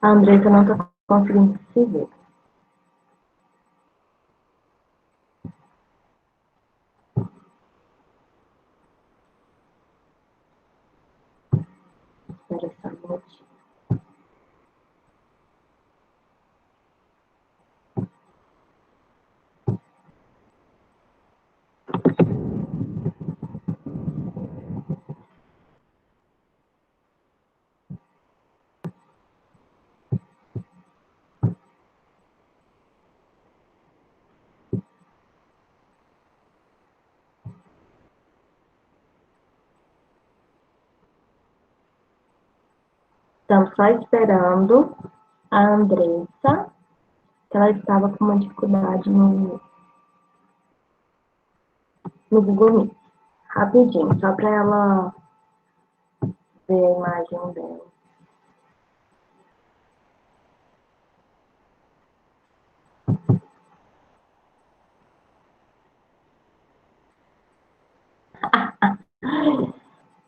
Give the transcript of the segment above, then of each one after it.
A Andressa não está conseguindo se ver. Espera só um minutinho. Estamos só esperando a Andressa, que ela estava com uma dificuldade no Google Meet. Rapidinho, só para ela ver a imagem dela.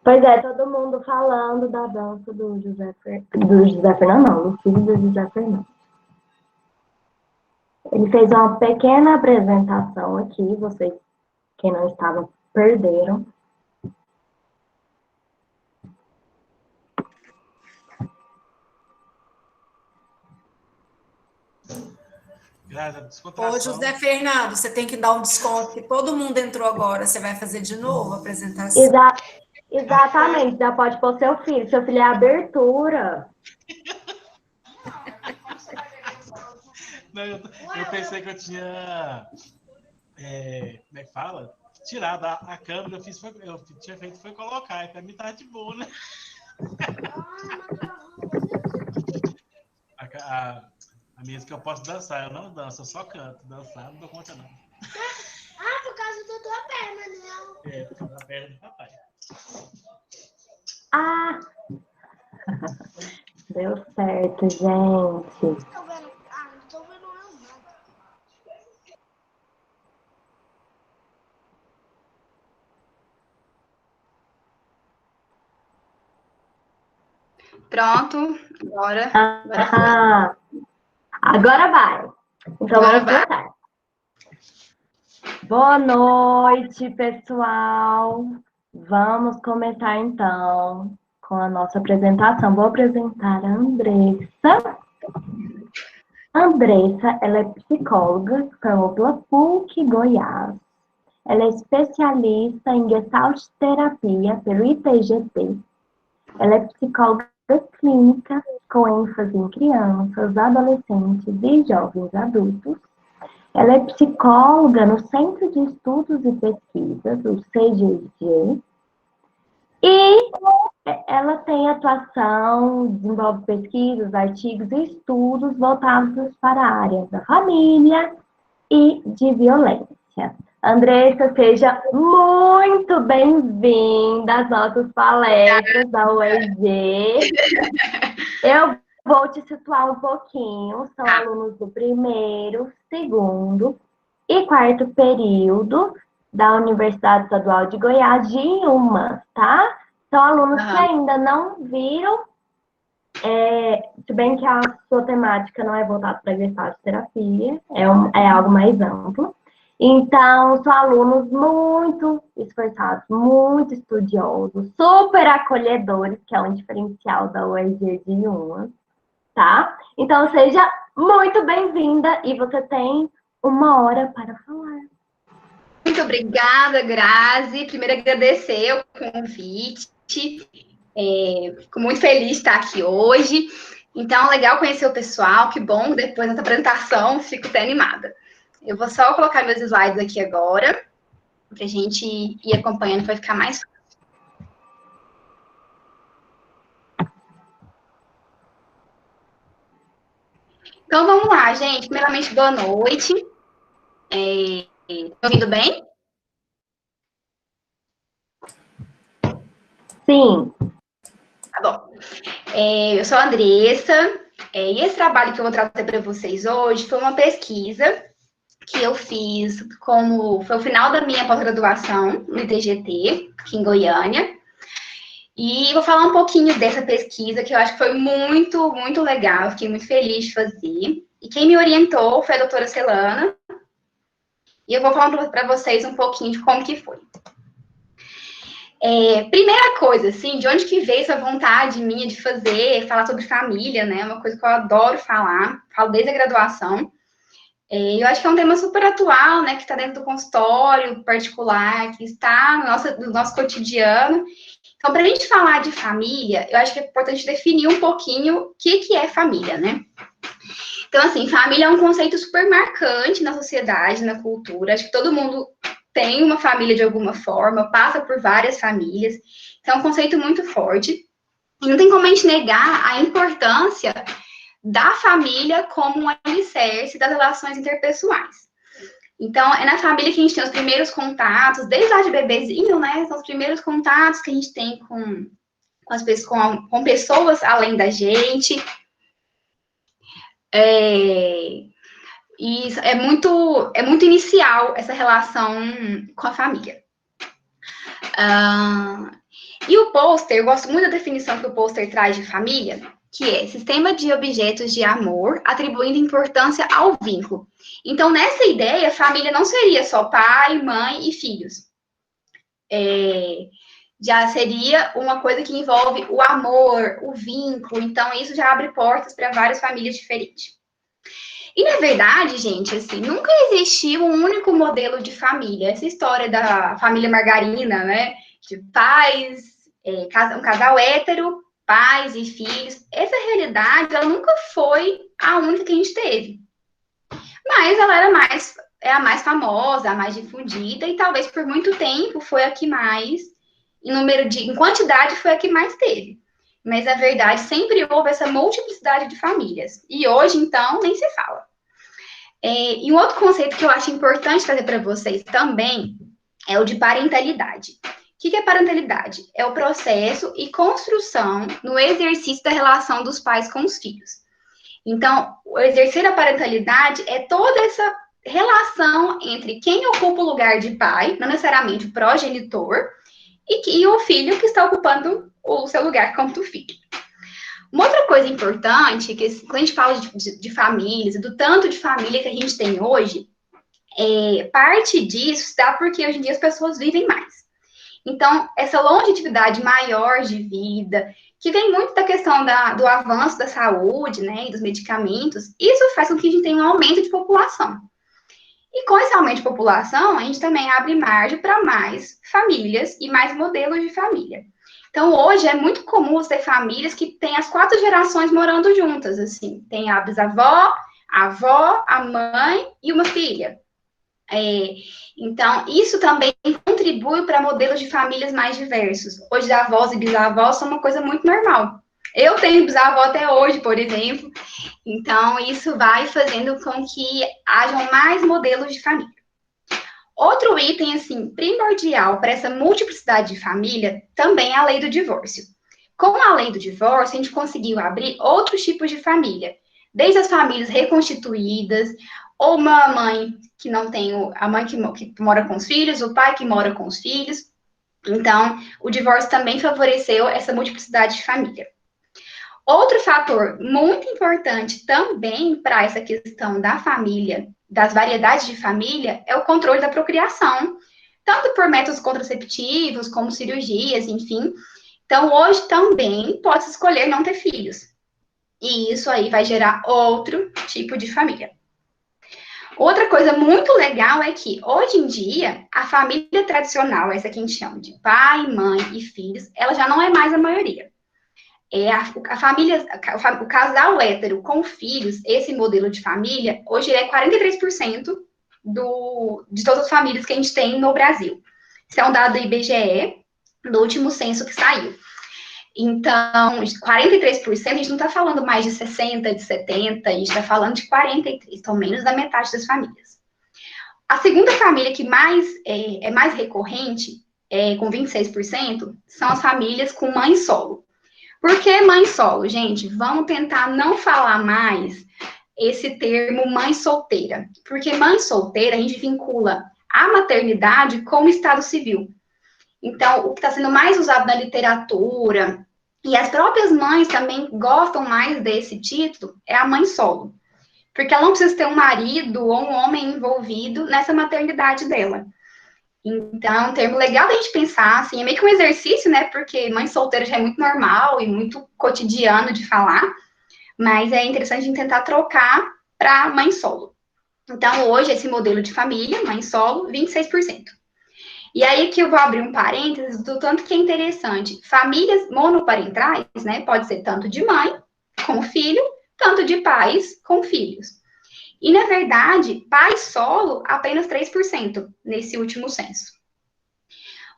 Pois é, todo mundo falando da dança do José Fernando, não, do filho do José Fernando. Ele fez uma pequena apresentação aqui, vocês, quem não estava, perderam. Ô, José Fernando, você tem que dar um desconto, que todo mundo entrou agora. Você vai fazer de novo a apresentação? Exatamente, já pode pôr seu filho. Seu filho é abertura. Não, eu pensei que eu tinha... como é que fala? Tirado a câmera, eu tinha feito foi colocar, e pra mim tá de boa, né? A minha que eu posso dançar, eu não danço, eu só canto. Dançar, não dou conta, não. Por causa da tua perna, não? É, por causa da perna do papai. Ah! Deu certo, gente. Tô vendo. Não tô vendo nada. Pronto, agora agora vai. Então agora vamos vai. começar. Boa noite, pessoal. Vamos começar então com a nossa apresentação. Vou apresentar a Andressa. Andressa, ela é psicóloga, formou pela PUC Goiás. Ela é especialista em Gestalt terapia pelo ITGT. Ela é psicóloga clínica com ênfase em crianças, adolescentes e jovens adultos. Ela é psicóloga no Centro de Estudos e Pesquisas, o CGG, e ela tem atuação, desenvolve pesquisas, artigos e estudos voltados para a área da família e de violência. Andressa, seja muito bem-vinda às nossas palestras da UEG. Eu vou te situar um pouquinho. São alunos do primeiro, segundo e quarto período da Universidade Estadual de Goiás, de Humas, tá? São alunos que ainda não viram, se bem que a sua temática não é voltada para a Gestalt terapia, é algo mais amplo. Então, são alunos muito esforçados, muito estudiosos, super acolhedores, que é um diferencial da UEG de Humas, tá? Então, seja muito bem-vinda e você tem 1 hora para falar. Muito obrigada, Grazi. Primeiro, agradecer o convite. Fico muito feliz de estar aqui hoje. Então, legal conhecer o pessoal. Que bom, depois dessa apresentação, fico até animada. Eu vou só colocar meus slides aqui agora, para a gente ir acompanhando, vai ficar mais fácil. Então, vamos lá, gente. Primeiramente, boa noite. Estão ouvindo bem? Sim. Tá bom. Eu sou a Andressa, e esse trabalho que eu vou trazer para vocês hoje foi uma pesquisa que eu fiz foi o final da minha pós-graduação no ITGT, aqui em Goiânia. E vou falar um pouquinho dessa pesquisa, que eu acho que foi muito, muito legal, fiquei muito feliz de fazer. E quem me orientou foi a doutora Celana, e eu vou falar para vocês um pouquinho de como que foi. Primeira coisa, assim, de onde que veio essa vontade minha de falar sobre família, né? Uma coisa que eu adoro falar, falo desde a graduação. Eu acho que é um tema super atual, né? Que está dentro do consultório particular, que está no nosso cotidiano. Então, para a gente falar de família, eu acho que é importante definir um pouquinho o que é família, né? Então, assim, família é um conceito super marcante na sociedade, na cultura. Acho que todo mundo tem uma família de alguma forma, passa por várias famílias. Então, é um conceito muito forte. E não tem como a gente negar a importância da família como um alicerce das relações interpessoais. Então, é na família que a gente tem os primeiros contatos, desde lá de bebezinho, né? São os primeiros contatos que a gente tem com pessoas além da gente. E é muito inicial essa relação com a família. E o pôster, eu gosto muito da definição que o pôster traz de família, que é sistema de objetos de amor, atribuindo importância ao vínculo. Então, nessa ideia, família não seria só pai, mãe e filhos. Já seria uma coisa que envolve o amor, o vínculo. Então, isso já abre portas para várias famílias diferentes. E, na verdade, gente, assim, nunca existiu um único modelo de família. Essa história da família margarina, né? De pais, um casal hétero, pais e filhos. Essa realidade, ela nunca foi a única que a gente teve. Mas ela é a mais famosa, a mais difundida, e talvez por muito tempo foi a que mais, em quantidade, foi a que mais teve. Mas, na verdade, sempre houve essa multiplicidade de famílias. E hoje, então, nem se fala. E um outro conceito que eu acho importante trazer para vocês também é o de parentalidade. O que é parentalidade? É o processo e construção no exercício da relação dos pais com os filhos. Então, o exercer a parentalidade é toda essa relação entre quem ocupa o lugar de pai, não necessariamente o progenitor, e o filho que está ocupando o seu lugar como do filho. Uma outra coisa importante, que quando a gente fala de famílias, do tanto de família que a gente tem hoje, parte disso está porque hoje em dia as pessoas vivem mais. Então, essa longevidade maior de vida, que vem muito da questão do avanço da saúde, né, e dos medicamentos, isso faz com que a gente tenha um aumento de população. E com esse aumento de população, a gente também abre margem para mais famílias e mais modelos de família. Então, hoje é muito comum você ter famílias que têm as 4 gerações morando juntas, assim. Tem a bisavó, a avó, a mãe e uma filha. Então, isso também contribui para modelos de famílias mais diversos. Hoje, avós e bisavós são uma coisa muito normal. Eu tenho bisavó até hoje, por exemplo. Então, isso vai fazendo com que hajam mais modelos de família. Outro item, assim, primordial para essa multiplicidade de família também é a lei do divórcio. Com a lei do divórcio, a gente conseguiu abrir outros tipos de família. Desde as famílias reconstituídas, ou uma mãe que não tem, a mãe que mora com os filhos, o pai que mora com os filhos. Então, o divórcio também favoreceu essa multiplicidade de família. Outro fator muito importante também para essa questão da família, das variedades de família, é o controle da procriação, tanto por métodos contraceptivos, como cirurgias, enfim. Então, hoje também pode-se escolher não ter filhos. E isso aí vai gerar outro tipo de família. Outra coisa muito legal é que, hoje em dia, a família tradicional, essa que a gente chama de pai, mãe e filhos, ela já não é mais a maioria. O casal hétero com filhos, esse modelo de família, hoje é 43% de todas as famílias que a gente tem no Brasil. Isso é um dado do IBGE, do último censo que saiu. Então, 43%, a gente não está falando mais de 60%, de 70%, a gente está falando de 43%, então menos da metade das famílias. A segunda família que é mais recorrente, com 26%, são as famílias com mãe solo. Por que mãe solo, gente? Vamos tentar não falar mais esse termo mãe solteira. Porque mãe solteira, a gente vincula a maternidade com o estado civil. Então, o que está sendo mais usado na literatura, e as próprias mães também gostam mais desse título, é a mãe solo. Porque ela não precisa ter um marido ou um homem envolvido nessa maternidade dela. Então, é um termo legal da gente pensar, assim, é meio que um exercício, né? Porque mãe solteira já é muito normal e muito cotidiano de falar, mas é interessante a gente tentar trocar para mãe solo. Então, hoje, esse modelo de família, mãe solo, 26%. E aí que eu vou abrir um parênteses do tanto que é interessante. Famílias monoparentais, né? Pode ser tanto de mãe com filho, tanto de pais com filhos. E, na verdade, pai solo, apenas 3% nesse último censo.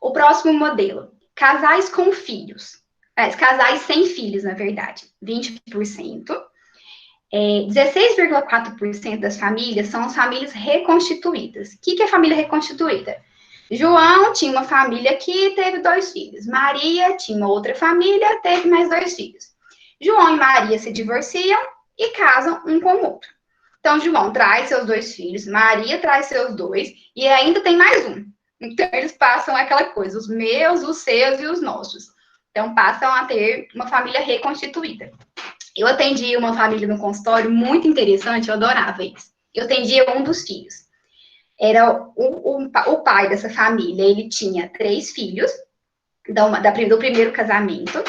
O próximo modelo, casais com filhos. Casais sem filhos, na verdade, 20%. 16,4% das famílias são as famílias reconstituídas. O que é família reconstituída? João tinha uma família que teve 2 filhos. Maria tinha uma outra família, teve mais 2 filhos. João e Maria se divorciam e casam um com o outro. Então, João traz seus 2 filhos, Maria traz seus 2, e ainda tem mais um. Então, eles passam aquela coisa, os meus, os seus e os nossos. Então, passam a ter uma família reconstituída. Eu atendi uma família no consultório muito interessante, eu adorava isso. Eu atendia um dos filhos. Era o pai dessa família, ele tinha 3 filhos, do primeiro casamento,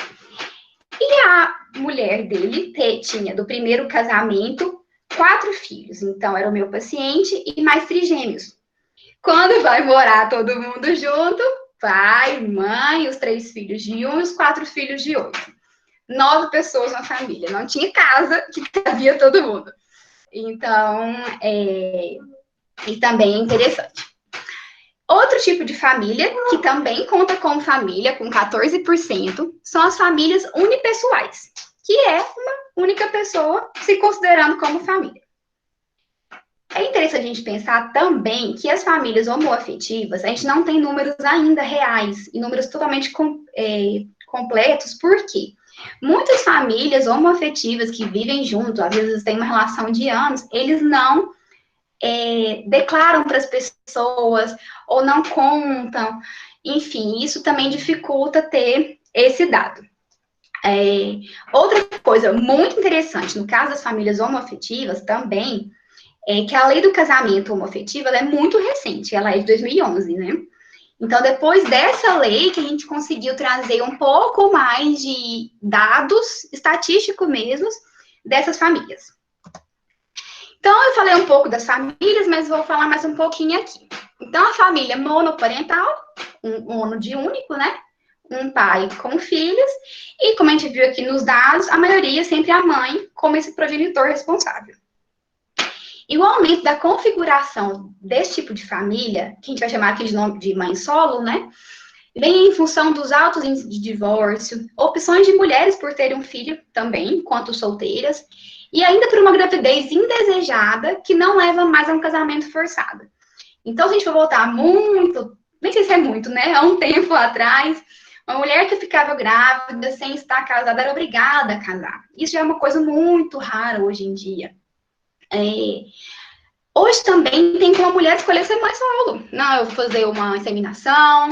e a mulher dele tinha, do primeiro casamento, 4 filhos. Então, era o meu paciente e mais trigêmeos. Quando vai morar todo mundo junto, pai, mãe, os 3 filhos de um e os 4 filhos de outro. 9 pessoas na família. Não tinha casa que cabia todo mundo. Então, e também é interessante. Outro tipo de família, que também conta como família, com 14%, são as famílias unipessoais, que é uma única pessoa se considerando como família. É interessante a gente pensar também que as famílias homoafetivas, a gente não tem números ainda reais, e números totalmente completos, por quê? Muitas famílias homoafetivas que vivem junto, às vezes têm uma relação de anos, eles não declaram para as pessoas, ou não contam, enfim, isso também dificulta ter esse dado. Outra coisa muito interessante, no caso das famílias homoafetivas também, é que a lei do casamento homoafetivo, ela é muito recente, ela é de 2011, né? Então, depois dessa lei que a gente conseguiu trazer um pouco mais de dados estatísticos mesmos dessas famílias. Então, eu falei um pouco das famílias, mas vou falar mais um pouquinho aqui. Então, a família monoparental, um mono de único, né? Um pai com filhos, e como a gente viu aqui nos dados, a maioria sempre a mãe como esse progenitor responsável. E o aumento da configuração desse tipo de família, que a gente vai chamar aqui de nome de mãe solo, né? Vem em função dos altos índices de divórcio, opções de mulheres por terem um filho também, enquanto solteiras, e ainda por uma gravidez indesejada que não leva mais a um casamento forçado. Então, se a gente for voltar muito, nem sei se é muito, né? Há um tempo atrás, uma mulher que ficava grávida sem estar casada era obrigada a casar. Isso já é uma coisa muito rara hoje em dia. Hoje também tem como a mulher escolher ser mãe solo. Não, eu vou fazer uma inseminação,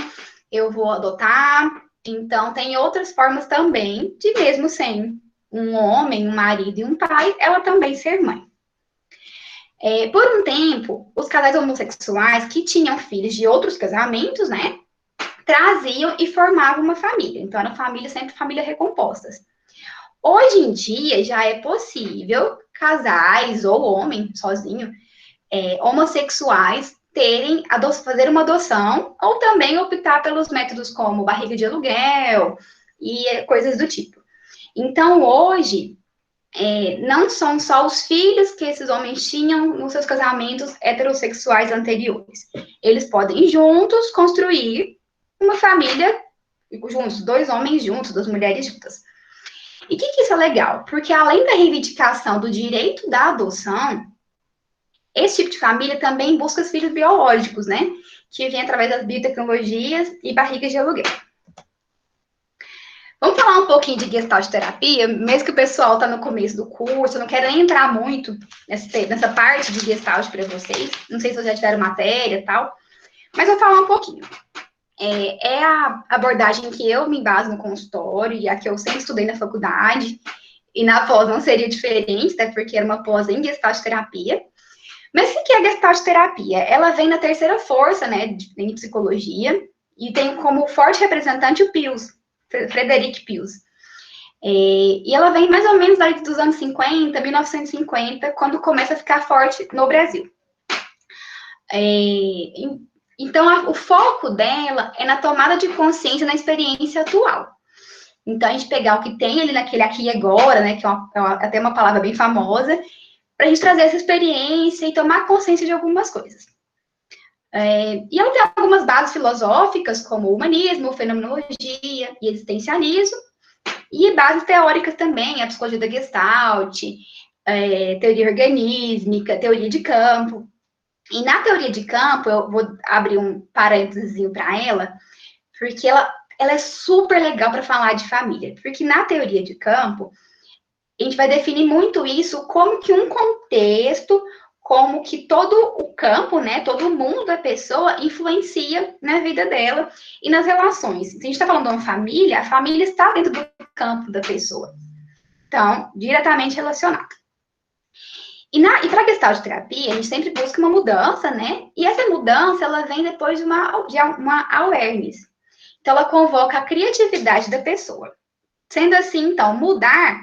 eu vou adotar. Então, tem outras formas também de, mesmo sem um homem, um marido e um pai, ela também ser mãe. Por um tempo, os casais homossexuais que tinham filhos de outros casamentos, né, traziam e formavam uma família. Então, eram famílias, sempre famílias recompostas. Hoje em dia, já é possível casais ou homem sozinho, homossexuais, fazer uma adoção ou também optar pelos métodos como barriga de aluguel e coisas do tipo. Então, hoje, não são só os filhos que esses homens tinham nos seus casamentos heterossexuais anteriores. Eles podem juntos construir uma família juntos, 2 homens juntos, 2 mulheres juntas. E o que isso é legal? Porque além da reivindicação do direito da adoção, esse tipo de família também busca os filhos biológicos, né? Que vem através das biotecnologias e barrigas de aluguel. Vamos falar um pouquinho de Gestalt terapia, mesmo que o pessoal está no começo do curso, eu não quero nem entrar muito nessa parte de Gestalt para vocês. Não sei se vocês já tiveram matéria e tal, mas vou falar um pouquinho. é a abordagem que eu me baso no consultório e a que eu sempre estudei na faculdade, e na pós não seria diferente, até porque era uma pós em gestalterapia. Mas o que é gestalterapia? Ela vem na terceira força, né, em psicologia, e tem como forte representante o Pius, Frederic Pius. E ela vem mais ou menos aí dos anos 50, 1950, quando começa a ficar forte no Brasil. Então, o foco dela é na tomada de consciência na experiência atual. Então, a gente pegar o que tem ali naquele aqui e agora, né, que é até uma palavra bem famosa, para a gente trazer essa experiência e tomar consciência de algumas coisas. E ela tem algumas bases filosóficas, como o humanismo, fenomenologia e existencialismo, e bases teóricas também, a psicologia da Gestalt, teoria organísmica, teoria de campo. E na teoria de campo, eu vou abrir um parênteses para ela, porque ela é super legal para falar de família. Porque na teoria de campo, a gente vai definir muito isso como que um contexto, como que todo o campo, né, todo o mundo da pessoa influencia na vida dela e nas relações. Se a gente está falando de uma família, a família está dentro do campo da pessoa. Então, diretamente relacionado. E para a gestalterapia, a gente sempre busca uma mudança, né? E essa mudança, ela vem depois de uma awareness. Então, ela convoca a criatividade da pessoa. Sendo assim, então, mudar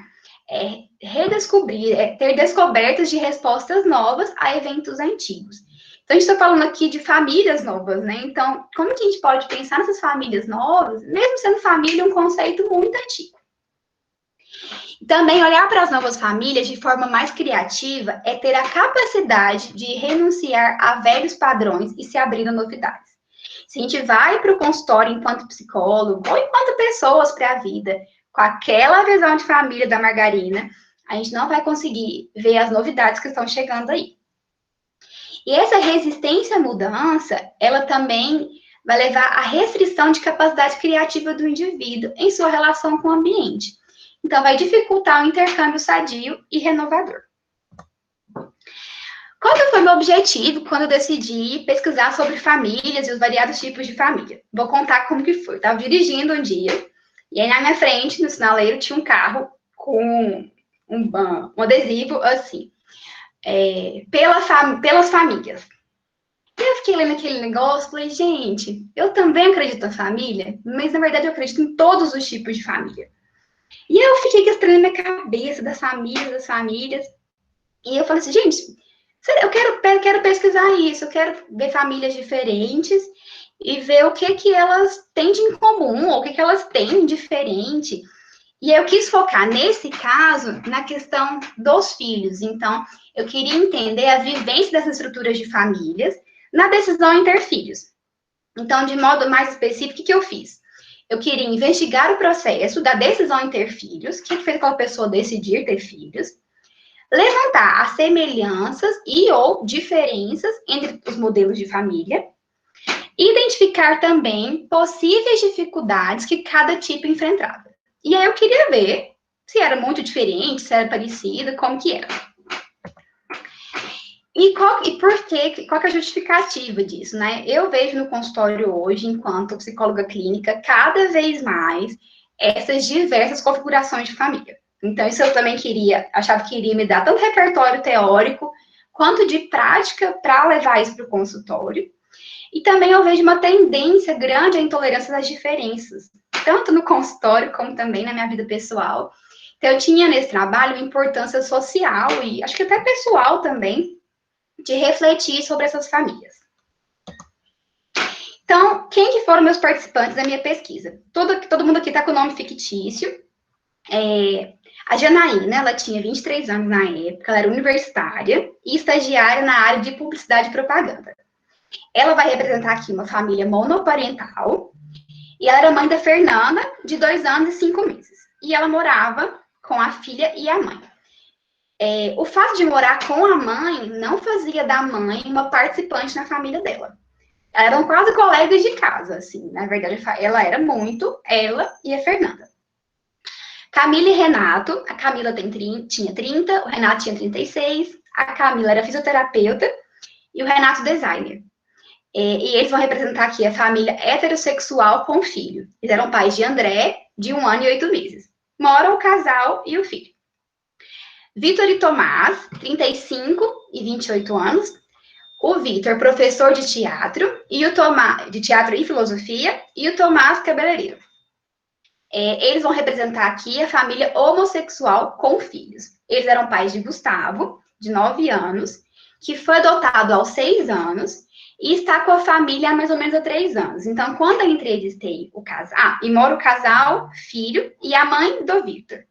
é redescobrir, é ter descobertas de respostas novas a eventos antigos. Então, a gente está falando aqui de famílias novas, né? Então, como que a gente pode pensar nessas famílias novas, mesmo sendo família um conceito muito antigo? Também olhar para as novas famílias de forma mais criativa é ter a capacidade de renunciar a velhos padrões e se abrir a novidades. Se a gente vai para o consultório enquanto psicólogo ou enquanto pessoas para a vida, com aquela visão de família da margarina, a gente não vai conseguir ver as novidades que estão chegando aí. E essa resistência à mudança, ela também vai levar à restrição de capacidade criativa do indivíduo em sua relação com o ambiente. Então, vai dificultar o intercâmbio sadio e renovador. Qual que foi o meu objetivo quando eu decidi pesquisar sobre famílias e os variados tipos de família? Vou contar como que foi. Eu estava dirigindo um dia, e aí na minha frente, no sinaleiro, tinha um carro com um adesivo assim, pelas famílias. E eu fiquei lendo aquele negócio, falei, gente, eu também acredito na família, mas na verdade eu acredito em todos os tipos de família. E eu fiquei questionando na minha cabeça das famílias. E eu falei assim, gente, eu quero pesquisar isso, eu quero ver famílias diferentes e ver o que elas têm de incomum, ou o que elas têm de diferente. E eu quis focar, nesse caso, na questão dos filhos. Então, eu queria entender a vivência dessas estruturas de famílias na decisão entre filhos. Então, de modo mais específico, o que eu fiz? Eu queria investigar o processo da decisão em ter filhos, o que fez aquela pessoa decidir ter filhos, levantar as semelhanças e ou diferenças entre os modelos de família, identificar também possíveis dificuldades que cada tipo enfrentava. E aí eu queria ver se era muito diferente, se era parecido, como que era. Por quê? Qual que é a justificativa disso, né? Eu vejo no consultório hoje, enquanto psicóloga clínica, cada vez mais essas diversas configurações de família. Então, isso eu também achava que iria me dar tanto repertório teórico, quanto de prática para levar isso para o consultório. E também eu vejo uma tendência grande à intolerância das diferenças, tanto no consultório, como também na minha vida pessoal. Então, eu tinha nesse trabalho uma importância social e acho que até pessoal também, de refletir sobre essas famílias. Então, quem que foram meus participantes da minha pesquisa? Todo mundo aqui está com o nome fictício. A Janaína, ela tinha 23 anos na época, ela era universitária e estagiária na área de publicidade e propaganda. Ela vai representar aqui uma família monoparental e ela era mãe da Fernanda, de 2 anos e 5 meses. E ela morava com a filha e a mãe. O fato de morar com a mãe não fazia da mãe uma participante na família dela. Eram quase colegas de casa, assim. Na verdade, ela era muito, ela e a Fernanda. Camila e Renato. A Camila tinha 30, o Renato tinha 36. A Camila era fisioterapeuta e o Renato designer. E eles vão representar aqui a família heterossexual com filho. Eles eram pais de André, de 1 ano e 8 meses. Moram o casal e o filho. Vitor e Tomás, 35 e 28 anos. O Vitor, professor de teatro, e o Tomás, de teatro e filosofia, e o Tomás, cabeleireiro. Eles vão representar aqui a família homossexual com filhos. Eles eram pais de Gustavo, de 9 anos, que foi adotado aos 6 anos, e está com a família há mais ou menos há 3 anos. Então, quando eu entrevistei o casal, e mora o casal, filho, e a mãe do Vitor.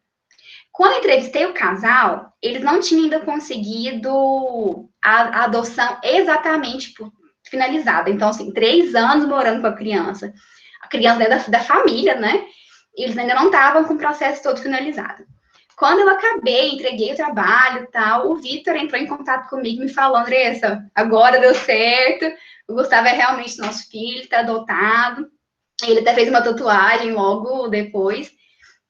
Quando eu entrevistei o casal, eles não tinham ainda conseguido a adoção exatamente finalizada. Então, assim, 3 anos morando com a criança é da família, né? Eles ainda não estavam com o processo todo finalizado. Quando eu acabei, entreguei o trabalho e tal, o Vitor entrou em contato comigo me falou, Andressa, agora deu certo, o Gustavo é realmente nosso filho, está adotado. Ele até fez uma tatuagem logo depois.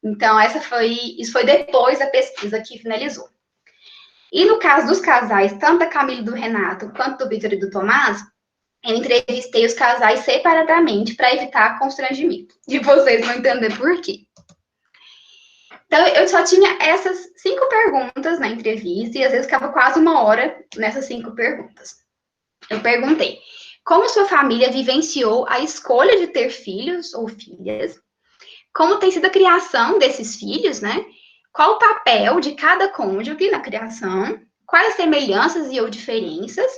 Então, isso foi depois da pesquisa que finalizou. E no caso dos casais, tanto da Camila e do Renato, quanto do Vitor e do Tomás, eu entrevistei os casais separadamente para evitar constrangimento. E vocês vão entender por quê. Então, eu só tinha essas 5 perguntas na entrevista, e às vezes ficava quase 1 hora nessas 5 perguntas. Eu perguntei, como sua família vivenciou a escolha de ter filhos ou filhas? Como tem sido a criação desses filhos, né? Qual o papel de cada cônjuge na criação? Quais as semelhanças e ou diferenças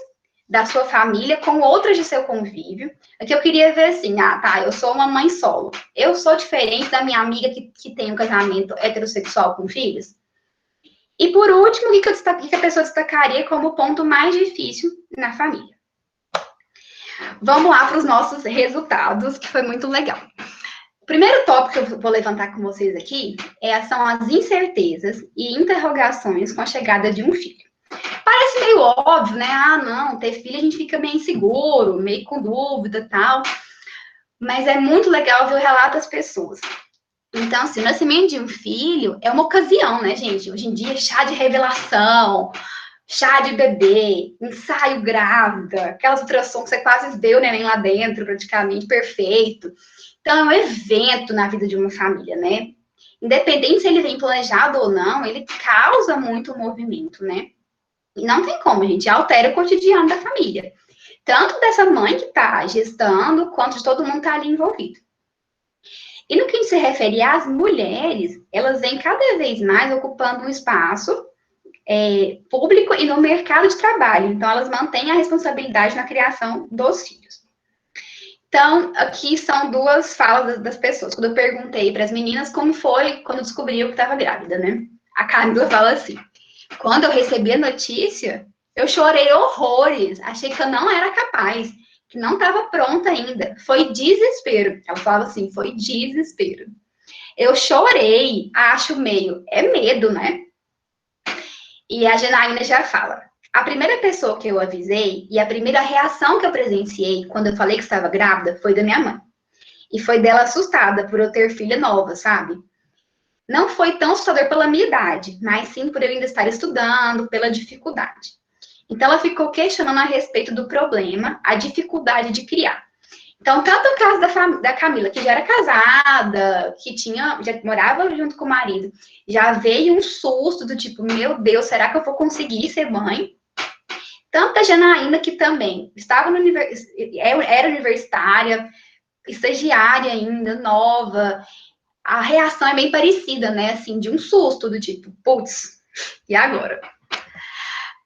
da sua família com outras de seu convívio? Aqui eu queria ver assim, eu sou uma mãe solo. Eu sou diferente da minha amiga que tem um casamento heterossexual com filhos? E por último, o que a pessoa destacaria como ponto mais difícil na família? Vamos lá para os nossos resultados, que foi muito legal. O primeiro tópico que eu vou levantar com vocês aqui são as incertezas e interrogações com a chegada de um filho. Parece meio óbvio, né? Não, ter filho a gente fica meio inseguro, meio com dúvida e tal. Mas é muito legal ver o relato das pessoas. Então, assim, o nascimento de um filho é uma ocasião, né, gente? Hoje em dia, chá de revelação, chá de bebê, ensaio grávida, aquelas ultrassons que você quase vê o neném lá dentro, praticamente perfeito. Então, é um evento na vida de uma família, né? Independente se ele vem planejado ou não, ele causa muito movimento, né? E não tem como, gente, altera o cotidiano da família. Tanto dessa mãe que está gestando, quanto de todo mundo que está ali envolvido. E no que se refere às mulheres, elas vêm cada vez mais ocupando um espaço público e no mercado de trabalho. Então, elas mantêm a responsabilidade na criação dos filhos. Então, aqui são 2 falas das pessoas. Quando eu perguntei para as meninas como foi quando descobriu que estava grávida, né? A Camila fala assim, quando eu recebi a notícia, eu chorei horrores, achei que eu não era capaz, que não estava pronta ainda. Foi desespero. Ela falava assim, foi desespero. Eu chorei, acho meio, é medo, né? E a Janaína já fala, a primeira pessoa que eu avisei e a primeira reação que eu presenciei quando eu falei que estava grávida foi da minha mãe. E foi dela assustada por eu ter filha nova, sabe? Não foi tão assustador pela minha idade, mas sim por eu ainda estar estudando, pela dificuldade. Então, ela ficou questionando a respeito do problema, a dificuldade de criar. Então, tanto o caso da Camila, que já era casada, que já morava junto com o marido, já veio um susto do tipo, meu Deus, será que eu vou conseguir ser mãe? Tanto a Janaína, que também estava era universitária, estagiária ainda, nova, a reação é bem parecida, né? Assim, de um susto, do tipo, putz, e agora?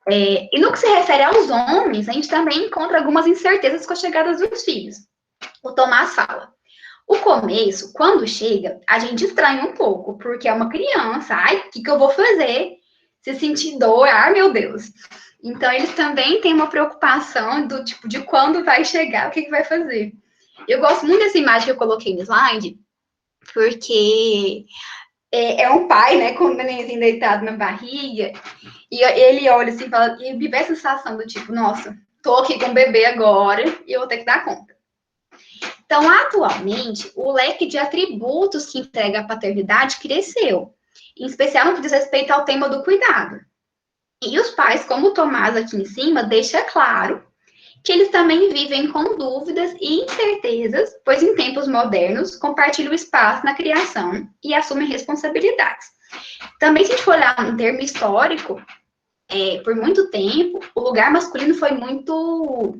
E no que se refere aos homens, a gente também encontra algumas incertezas com a chegada dos filhos. O Tomás fala, o começo, quando chega, a gente estranha um pouco, porque é uma criança, ai, o que eu vou fazer? Se sentir dor, ai, meu Deus. Então, eles também têm uma preocupação do tipo, de quando vai chegar, o que vai fazer. Eu gosto muito dessa imagem que eu coloquei no slide, porque é um pai, né, com o nenenzinho deitado na barriga, e ele olha assim, fala, e vive a sensação do tipo, nossa, tô aqui com o bebê agora, e eu vou ter que dar conta. Então, atualmente, o leque de atributos que entrega a paternidade cresceu, em especial no que diz respeito ao tema do cuidado. E os pais, como o Tomás aqui em cima, deixa claro que eles também vivem com dúvidas e incertezas, pois em tempos modernos compartilham espaço na criação e assumem responsabilidades. Também, se a gente for olhar no termo histórico, por muito tempo, o lugar masculino foi muito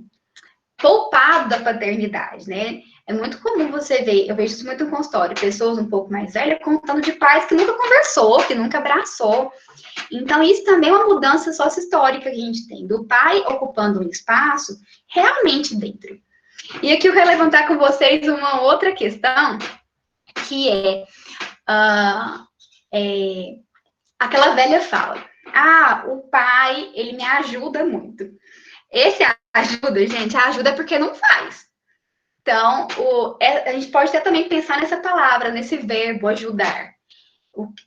poupado da paternidade, né? É muito comum você ver, eu vejo isso muito no consultório, pessoas um pouco mais velhas contando de pais que nunca conversou, que nunca abraçou. Então, isso também é uma mudança sócio-histórica que a gente tem, do pai ocupando um espaço realmente dentro. E aqui eu quero levantar com vocês uma outra questão, que aquela velha fala, o pai, ele me ajuda muito. Esse ajuda, gente, ajuda porque não faz. Então, a gente pode até também pensar nessa palavra, nesse verbo, ajudar.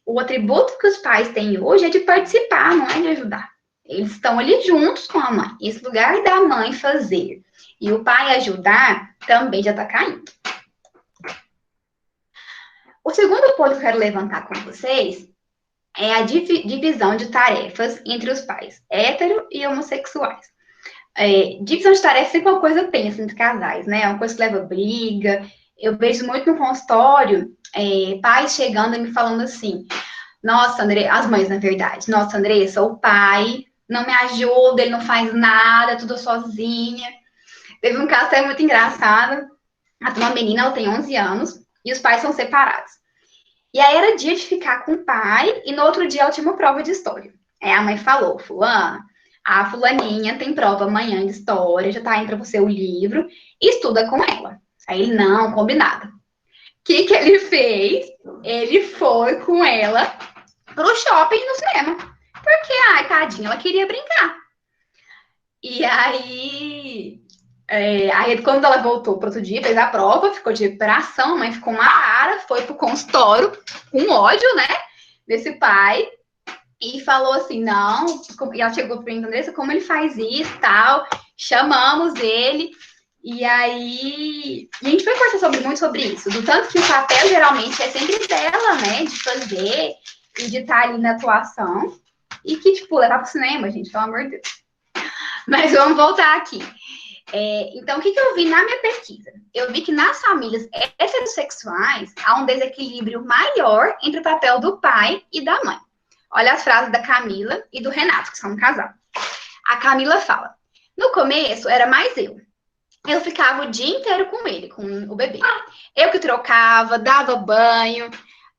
O atributo que os pais têm hoje é de participar, não é de ajudar. Eles estão ali juntos com a mãe. Esse lugar da mãe fazer e o pai ajudar também já está caindo. O segundo ponto que eu quero levantar com vocês é a divisão de tarefas entre os pais hétero e homossexuais. Divisão de tarefas é uma coisa tensa entre casais, né? É uma coisa que leva briga. Eu vejo muito no consultório pais chegando e me falando assim, nossa, André, as mães, na verdade, nossa, Andressa, o pai não me ajuda, ele não faz nada, tudo sozinha. Teve um caso até muito engraçado, uma menina, ela tem 11 anos, e os pais são separados. E aí era dia de ficar com o pai, e no outro dia ela tinha uma prova de história. Aí a mãe falou, fulana, a fulaninha tem prova amanhã de história, já tá indo pra você o livro, e estuda com ela. Aí ele, não, combinado. O que ele fez? Ele foi com ela pro shopping no cinema. Porque, tadinha, ela queria brincar. E aí, quando ela voltou pro outro dia, fez a prova, ficou de recuperação, a mãe ficou uma ara, foi pro consultório com ódio, né, desse pai, e falou assim, não, e ela chegou pra mim, Andressa, como ele faz isso e tal, chamamos ele, e aí, a gente foi conversar muito sobre isso, do tanto que o papel geralmente é sempre dela, né, de fazer e de estar ali na atuação, e que, tipo, levar pro cinema, gente, pelo amor de Deus. Mas vamos voltar aqui. Então, o que eu vi na minha pesquisa? Eu vi que nas famílias heterossexuais há um desequilíbrio maior entre o papel do pai e da mãe. Olha as frases da Camila e do Renato, que são um casal. A Camila fala, no começo era mais eu. Eu ficava o dia inteiro com ele, com o bebê. Eu que trocava, dava banho.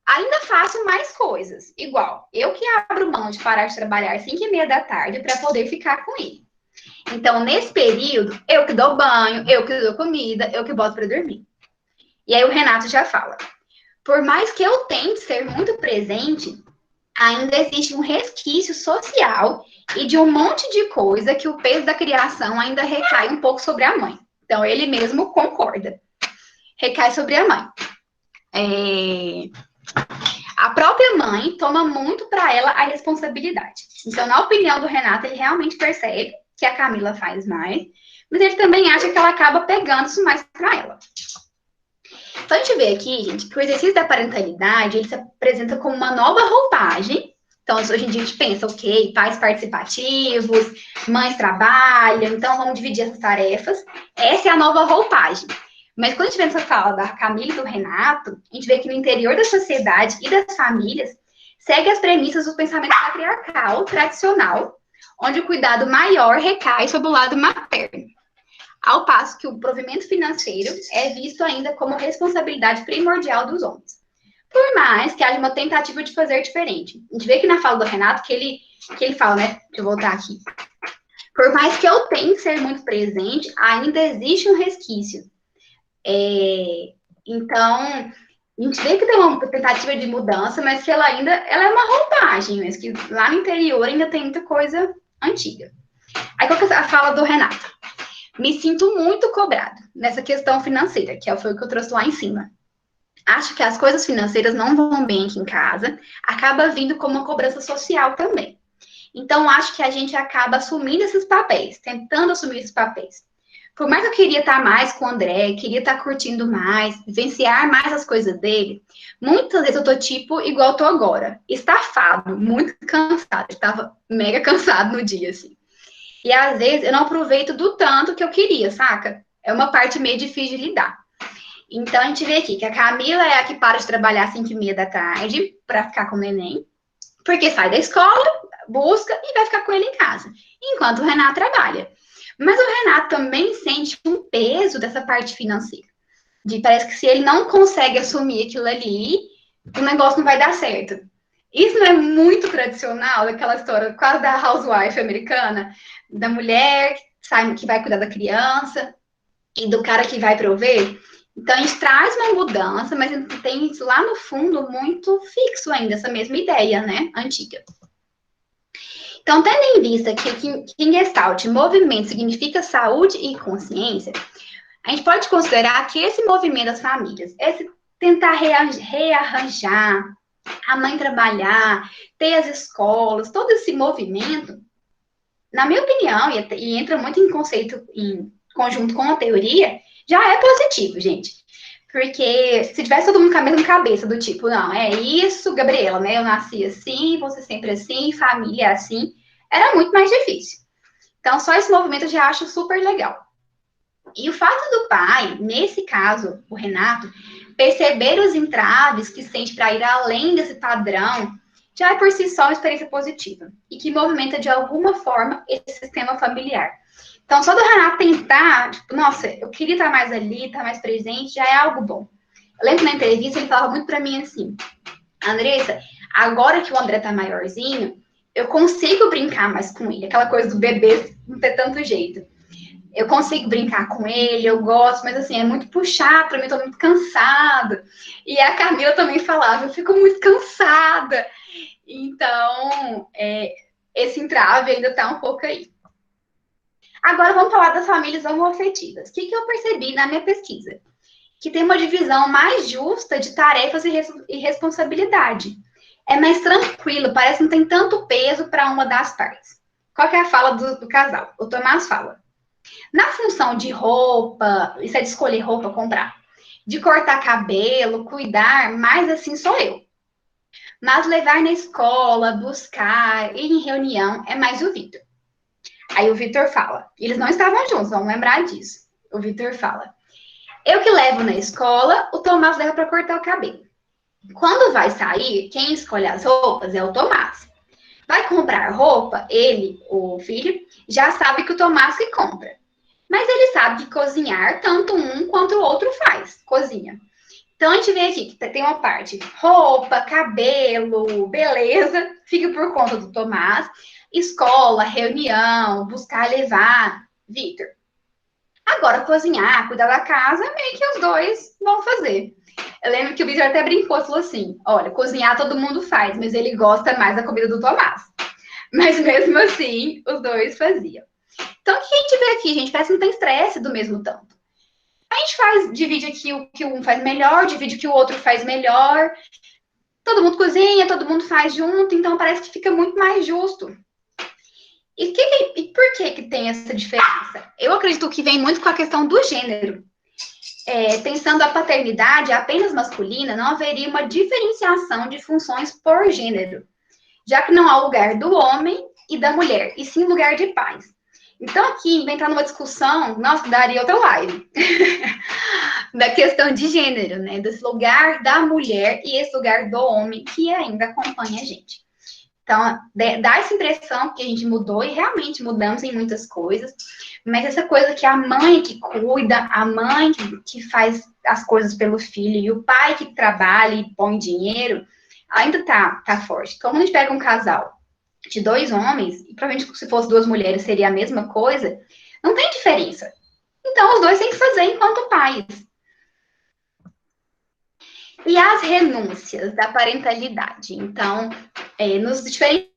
Ainda faço mais coisas. Igual, eu que abro mão de parar de trabalhar às 5h30 da tarde para poder ficar com ele. Então, nesse período, eu que dou banho, eu que dou comida, eu que boto para dormir. E aí o Renato já fala, por mais que eu tente ser muito presente, ainda existe um resquício social e de um monte de coisa que o peso da criação ainda recai um pouco sobre a mãe. Então, ele mesmo concorda. Recai sobre a mãe. A própria mãe toma muito para ela a responsabilidade. Então, na opinião do Renato, ele realmente percebe que a Camila faz mais, mas ele também acha que ela acaba pegando isso mais para ela. Então, a gente vê aqui, gente, que o exercício da parentalidade, ele se apresenta como uma nova roupagem. Então, hoje em dia a gente pensa, ok, pais participativos, mães trabalham, então vamos dividir essas tarefas. Essa é a nova roupagem. Mas quando a gente vê essa fala da Camila e do Renato, a gente vê que no interior da sociedade e das famílias, segue as premissas do pensamento patriarcal, tradicional, onde o cuidado maior recai sobre o lado materno. Ao passo que o provimento financeiro é visto ainda como responsabilidade primordial dos homens. Por mais que haja uma tentativa de fazer diferente. A gente vê que na fala do Renato que ele fala, né? Deixa eu voltar aqui. Por mais que eu tente ser muito presente, ainda existe um resquício. Então, a gente vê que tem uma tentativa de mudança, mas que ela é uma roupagem, mas que lá no interior ainda tem muita coisa antiga. Aí, qual que é a fala do Renato? Me sinto muito cobrado nessa questão financeira, que foi o que eu trouxe lá em cima. Acho que as coisas financeiras não vão bem aqui em casa, acaba vindo como uma cobrança social também. Então, acho que a gente acaba assumindo esses papéis, tentando assumir esses papéis. Por mais que eu queria estar mais com o André, queria estar curtindo mais, vivenciar mais as coisas dele, muitas vezes eu tô tipo igual eu tô agora, estafado, muito cansado. Eu estava mega cansado no dia, assim. E às vezes eu não aproveito do tanto que eu queria, saca? É uma parte meio difícil de lidar. Então a gente vê aqui que a Camila é a que para de trabalhar às 5h30 da tarde para ficar com o neném, porque sai da escola, busca e vai ficar com ele em casa, enquanto o Renato trabalha. Mas o Renato também sente um peso dessa parte financeira. Parece que se ele não consegue assumir aquilo ali, o negócio não vai dar certo. Isso não é muito tradicional, daquela história quase da housewife americana, da mulher que vai cuidar da criança e do cara que vai prover. Então, a gente traz uma mudança, mas tem isso lá no fundo muito fixo ainda, essa mesma ideia, né, antiga. Então, tendo em vista que em Gestalt, movimento significa saúde e consciência, a gente pode considerar que esse movimento das famílias, esse tentar rearranjar, a mãe trabalhar, ter as escolas, todo esse movimento, na minha opinião, e entra muito em conceito, em conjunto com a teoria, já é positivo, gente. Porque se tivesse todo mundo com a mesma cabeça, do tipo, não, é isso, Gabriela, né? Eu nasci assim, você sempre assim, família assim, era muito mais difícil. Então, só esse movimento eu já acho super legal. E o fato do pai, nesse caso, o Renato, perceber os entraves que sente para ir além desse padrão, já é por si só uma experiência positiva. E que movimenta, de alguma forma, esse sistema familiar. Então, só do Renato tentar, tipo, nossa, eu queria estar mais ali, estar mais presente, já é algo bom. Eu lembro na entrevista, ele falava muito para mim assim, Andressa, agora que o André tá maiorzinho, eu consigo brincar mais com ele. Aquela coisa do bebê não ter tanto jeito. Eu consigo brincar com ele, eu gosto, mas assim, é muito puxado para mim, eu tô muito cansada. E a Camila também falava, eu fico muito cansada. Então, esse entrave ainda tá um pouco aí. Agora vamos falar das famílias homoafetivas. O que eu percebi na minha pesquisa? Que tem uma divisão mais justa de tarefas e responsabilidade. É mais tranquilo, parece que não tem tanto peso para uma das partes. Qual que é a fala do casal? O Tomás fala. Na função de roupa, isso é de escolher roupa, comprar, de cortar cabelo, cuidar, mais assim sou eu. Mas levar na escola, buscar, ir em reunião, é mais o Vitor. Aí o Vitor fala, eles não estavam juntos, vamos lembrar disso. O Vitor fala, eu que levo na escola, o Tomás leva para cortar o cabelo. Quando vai sair, quem escolhe as roupas é o Tomás. Vai comprar roupa, ele, o filho, já sabe que o Tomás que compra. Mas ele sabe que cozinhar, tanto um quanto o outro faz, cozinha. Então, a gente vê aqui que tem uma parte, roupa, cabelo, beleza, fica por conta do Tomás. Escola, reunião, buscar, levar, Vitor. Agora, cozinhar, cuidar da casa, meio que os dois vão fazer. Eu lembro que o Vitor até brincou, falou assim, olha, cozinhar todo mundo faz, mas ele gosta mais da comida do Tomás. Mas mesmo assim, os dois faziam. Então, o que a gente vê aqui, gente? Parece que não tem estresse do mesmo tanto. A gente divide aqui o que um faz melhor, divide o que o outro faz melhor. Todo mundo cozinha, todo mundo faz junto, então parece que fica muito mais justo. E por que tem essa diferença? Eu acredito que vem muito com a questão do gênero. Pensando a paternidade apenas masculina, não haveria uma diferenciação de funções por gênero, já que não há lugar do homem e da mulher, e sim lugar de pais. Então, aqui, vai entrar numa discussão, nossa, daria outra live, da questão de gênero, né? Desse lugar da mulher e esse lugar do homem que ainda acompanha a gente. Então, dá essa impressão que a gente mudou, e realmente mudamos em muitas coisas, mas essa coisa que a mãe que cuida, a mãe que faz as coisas pelo filho, e o pai que trabalha e põe dinheiro, ainda tá forte. Então, quando a gente pega um casal de 2 homens, e provavelmente se fosse 2 mulheres seria a mesma coisa, não tem diferença. Então, os dois têm que fazer enquanto pais. E as renúncias da parentalidade. Então, nos diferentes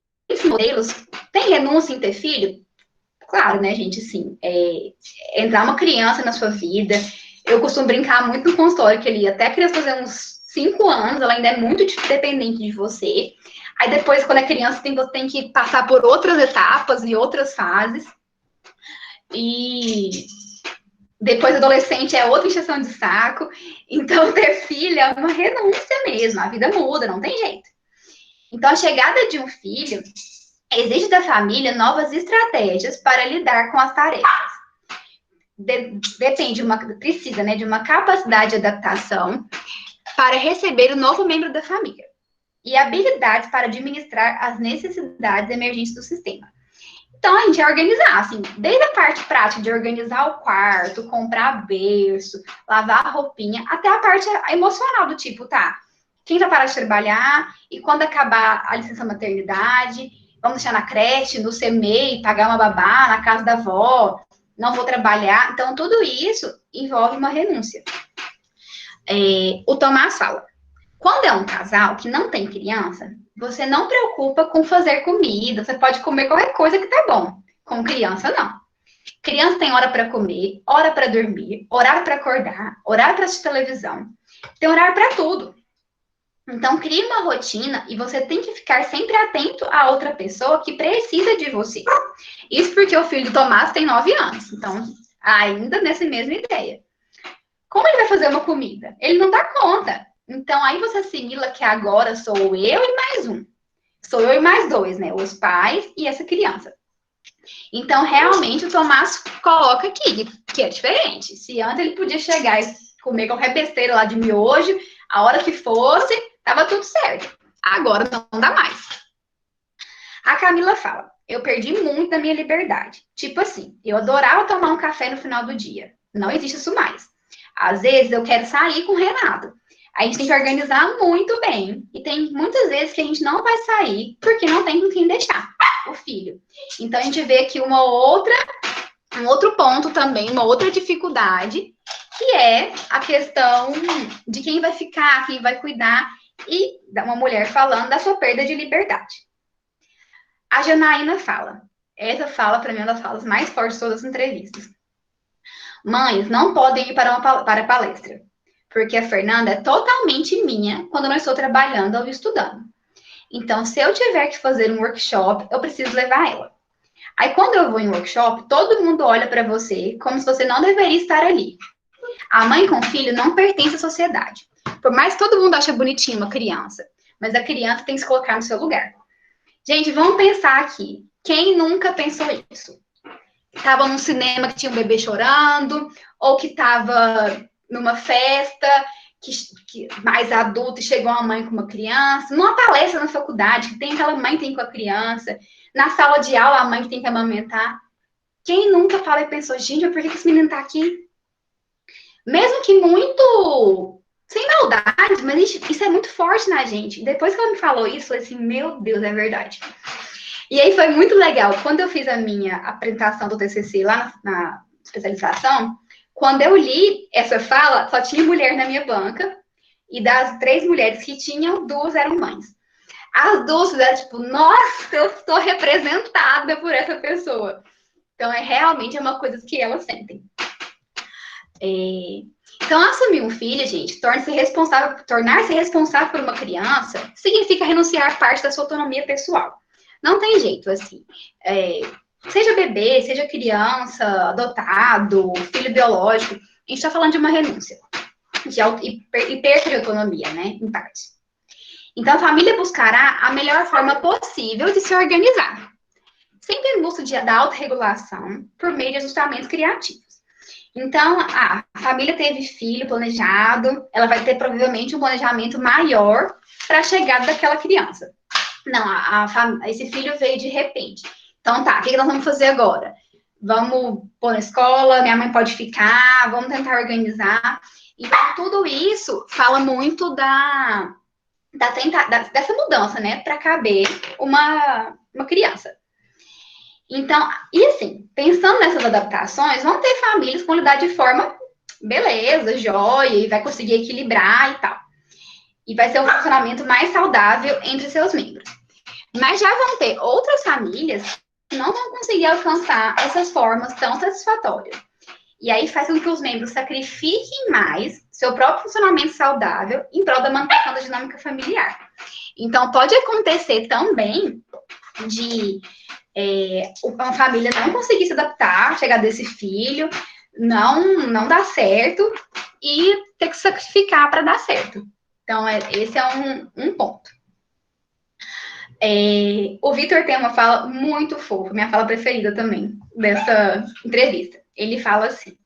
modelos, tem renúncia em ter filho? Claro, né, gente, sim. Entrar uma criança na sua vida, eu costumo brincar muito no consultório, que ele até a criança fazer uns 5 anos, ela ainda é muito dependente de você. Aí depois, quando é criança, tem que passar por outras etapas e outras fases. E depois, adolescente é outra encheção de saco. Então, ter filho é uma renúncia mesmo. A vida muda, não tem jeito. Então, a chegada de um filho Exige da família novas estratégias para lidar com as tarefas. Precisa, né, de uma capacidade de adaptação para receber o novo membro da família e habilidades para administrar as necessidades emergentes do sistema. Então, a gente é organizar, assim, desde a parte prática de organizar o quarto, comprar berço, lavar a roupinha, até a parte emocional do tipo, tá, quem vai parar de trabalhar e quando acabar a licença maternidade, vamos deixar na creche, no CMEI, pagar uma babá na casa da avó, não vou trabalhar. Então, tudo isso envolve uma renúncia. O Tomás fala, quando é um casal que não tem criança, você não preocupa com fazer comida, você pode comer qualquer coisa que tá bom. Com criança, não. Criança tem hora para comer, hora para dormir, horário para acordar, horário para assistir televisão. Tem horário para tudo. Então, crie uma rotina e você tem que ficar sempre atento a outra pessoa que precisa de você. Isso porque o filho do Tomás tem 9 anos. Então, ainda nessa mesma ideia. Como ele vai fazer uma comida? Ele não dá conta. Então, aí você assimila que agora sou eu e mais um. Sou eu e mais 2, né? Os pais e essa criança. Então, realmente, o Tomás coloca aqui, que é diferente. Se antes ele podia chegar e comer qualquer besteira lá de miojo, a hora que fosse, tava tudo certo. Agora não dá mais. A Camila fala, eu perdi muito da minha liberdade. Tipo assim, eu adorava tomar um café no final do dia. Não existe isso mais. Às vezes eu quero sair com o Renato. A gente tem que organizar muito bem. E tem muitas vezes que a gente não vai sair porque não tem com quem deixar o filho. Então a gente vê aqui um outro ponto também, uma outra dificuldade, que é a questão de quem vai ficar, quem vai cuidar, e uma mulher falando da sua perda de liberdade. A Janaína fala, essa fala para mim é uma das falas mais fortes de todas as entrevistas. Mães não podem ir para a palestra, porque a Fernanda é totalmente minha quando eu não estou trabalhando ou estudando. Então, se eu tiver que fazer um workshop, eu preciso levar ela. Aí, quando eu vou em workshop, todo mundo olha para você como se você não deveria estar ali. A mãe com filho não pertence à sociedade. Por mais que todo mundo ache bonitinho uma criança, mas a criança tem que se colocar no seu lugar. Gente, vamos pensar aqui. Quem nunca pensou isso? Estava num cinema que tinha um bebê chorando, ou que estava numa festa que mais adulta e chegou uma mãe com uma criança, numa palestra na faculdade, que tem aquela mãe que tem com a criança, na sala de aula a mãe que tem que amamentar. Quem nunca fala e pensou, gente, por que esse menino tá aqui? Mesmo que muito sem maldade, mas isso é muito forte na gente. Depois que ela me falou isso, eu falei assim, meu Deus, é verdade. E aí foi muito legal. Quando eu fiz a minha apresentação do TCC lá na especialização, quando eu li essa fala, só tinha mulher na minha banca, e das 3 mulheres que tinham, 2 eram mães. As 2 eram tipo, nossa, eu estou representada por essa pessoa. Então, realmente é uma coisa que elas sentem. Então, assumir um filho, gente, tornar-se responsável por uma criança, significa renunciar parte da sua autonomia pessoal. Não tem jeito, assim. Seja bebê, seja criança, adotado, filho biológico, a gente está falando de uma renúncia e perda de autonomia, né, em parte. Então, a família buscará a melhor forma possível de se organizar, sempre em busca da autorregulação por meio de ajustamentos criativos. Então, a família teve filho planejado, ela vai ter provavelmente um planejamento maior para a chegada daquela criança. Não, esse filho veio de repente. Então, tá, o que nós vamos fazer agora? Vamos pôr na escola, minha mãe pode ficar, vamos tentar organizar. Então, tudo isso fala muito dessa mudança, né? Para caber uma criança. Então, e assim, pensando nessas adaptações, vão ter famílias com lidar de forma, beleza, joia, e vai conseguir equilibrar e tal. E vai ser um funcionamento mais saudável entre seus membros. Mas já vão ter outras famílias que não vão conseguir alcançar essas formas tão satisfatórias. E aí faz com que os membros sacrifiquem mais seu próprio funcionamento saudável em prol da manutenção da dinâmica familiar. Então, pode acontecer também de uma família não conseguir se adaptar, chegar desse filho, não dar certo e ter que sacrificar para dar certo. Então, esse é um ponto. O Vitor tem uma fala muito fofa, minha fala preferida também dessa entrevista. Ele fala assim: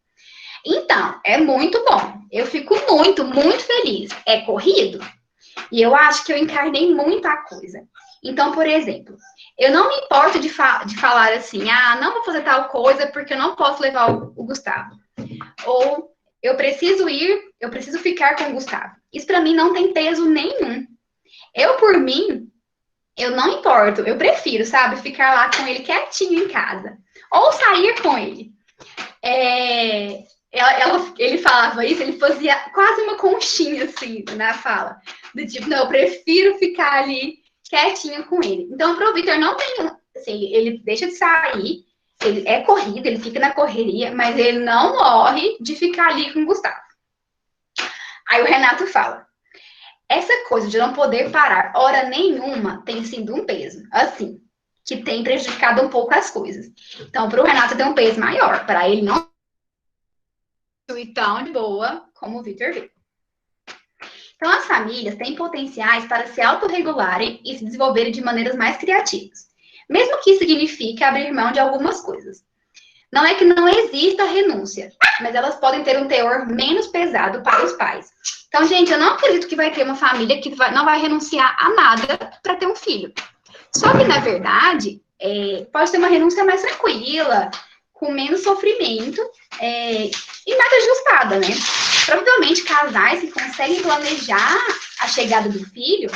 então, é muito bom. Eu fico muito, muito feliz. É corrido? E eu acho que eu encarnei muita coisa. Então, por exemplo, eu não me importo de falar assim, não vou fazer tal coisa porque eu não posso levar o Gustavo. Ou eu preciso ficar com o Gustavo. Isso para mim não tem peso nenhum. Por mim, eu não importo. Eu prefiro, sabe, ficar lá com ele quietinho em casa. Ou sair com ele. Ele falava isso, ele fazia quase uma conchinha, assim, na fala. Do tipo, não, eu prefiro ficar ali quietinha com ele. Então, pro Vitor não tem... Assim, ele deixa de sair, ele é corrido, ele fica na correria, mas ele não morre de ficar ali com o Gustavo. Aí o Renato fala: essa coisa de não poder parar hora nenhuma tem sido um peso, assim, que tem prejudicado um pouco as coisas. Então, pro Renato tem um peso maior, para ele não tão de boa como o Vitor vê. Então, as famílias têm potenciais para se autorregularem e se desenvolverem de maneiras mais criativas, mesmo que isso signifique abrir mão de algumas coisas. Não é que não exista renúncia, mas elas podem ter um teor menos pesado para os pais. Então, gente, eu não acredito que vai ter uma família que não vai renunciar a nada para ter um filho. Só que, na verdade, pode ser uma renúncia mais tranquila, com menos sofrimento e mais ajustada, né? Provavelmente, casais que conseguem planejar a chegada do filho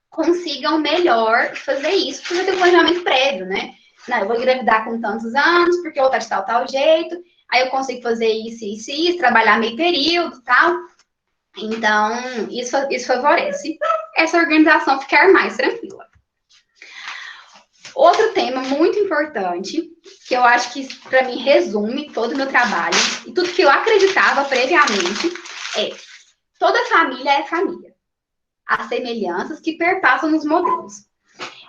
consigam melhor fazer isso, porque vai ter um planejamento prévio, né? Não, eu vou engravidar com tantos anos, porque eu vou estar de tal jeito, aí eu consigo fazer isso, trabalhar meio período e tal. Então, isso favorece essa organização ficar mais tranquila. Outro tema muito importante, que eu acho que, para mim, resume todo o meu trabalho e tudo que eu acreditava previamente, toda família é família. As semelhanças que perpassam nos modelos.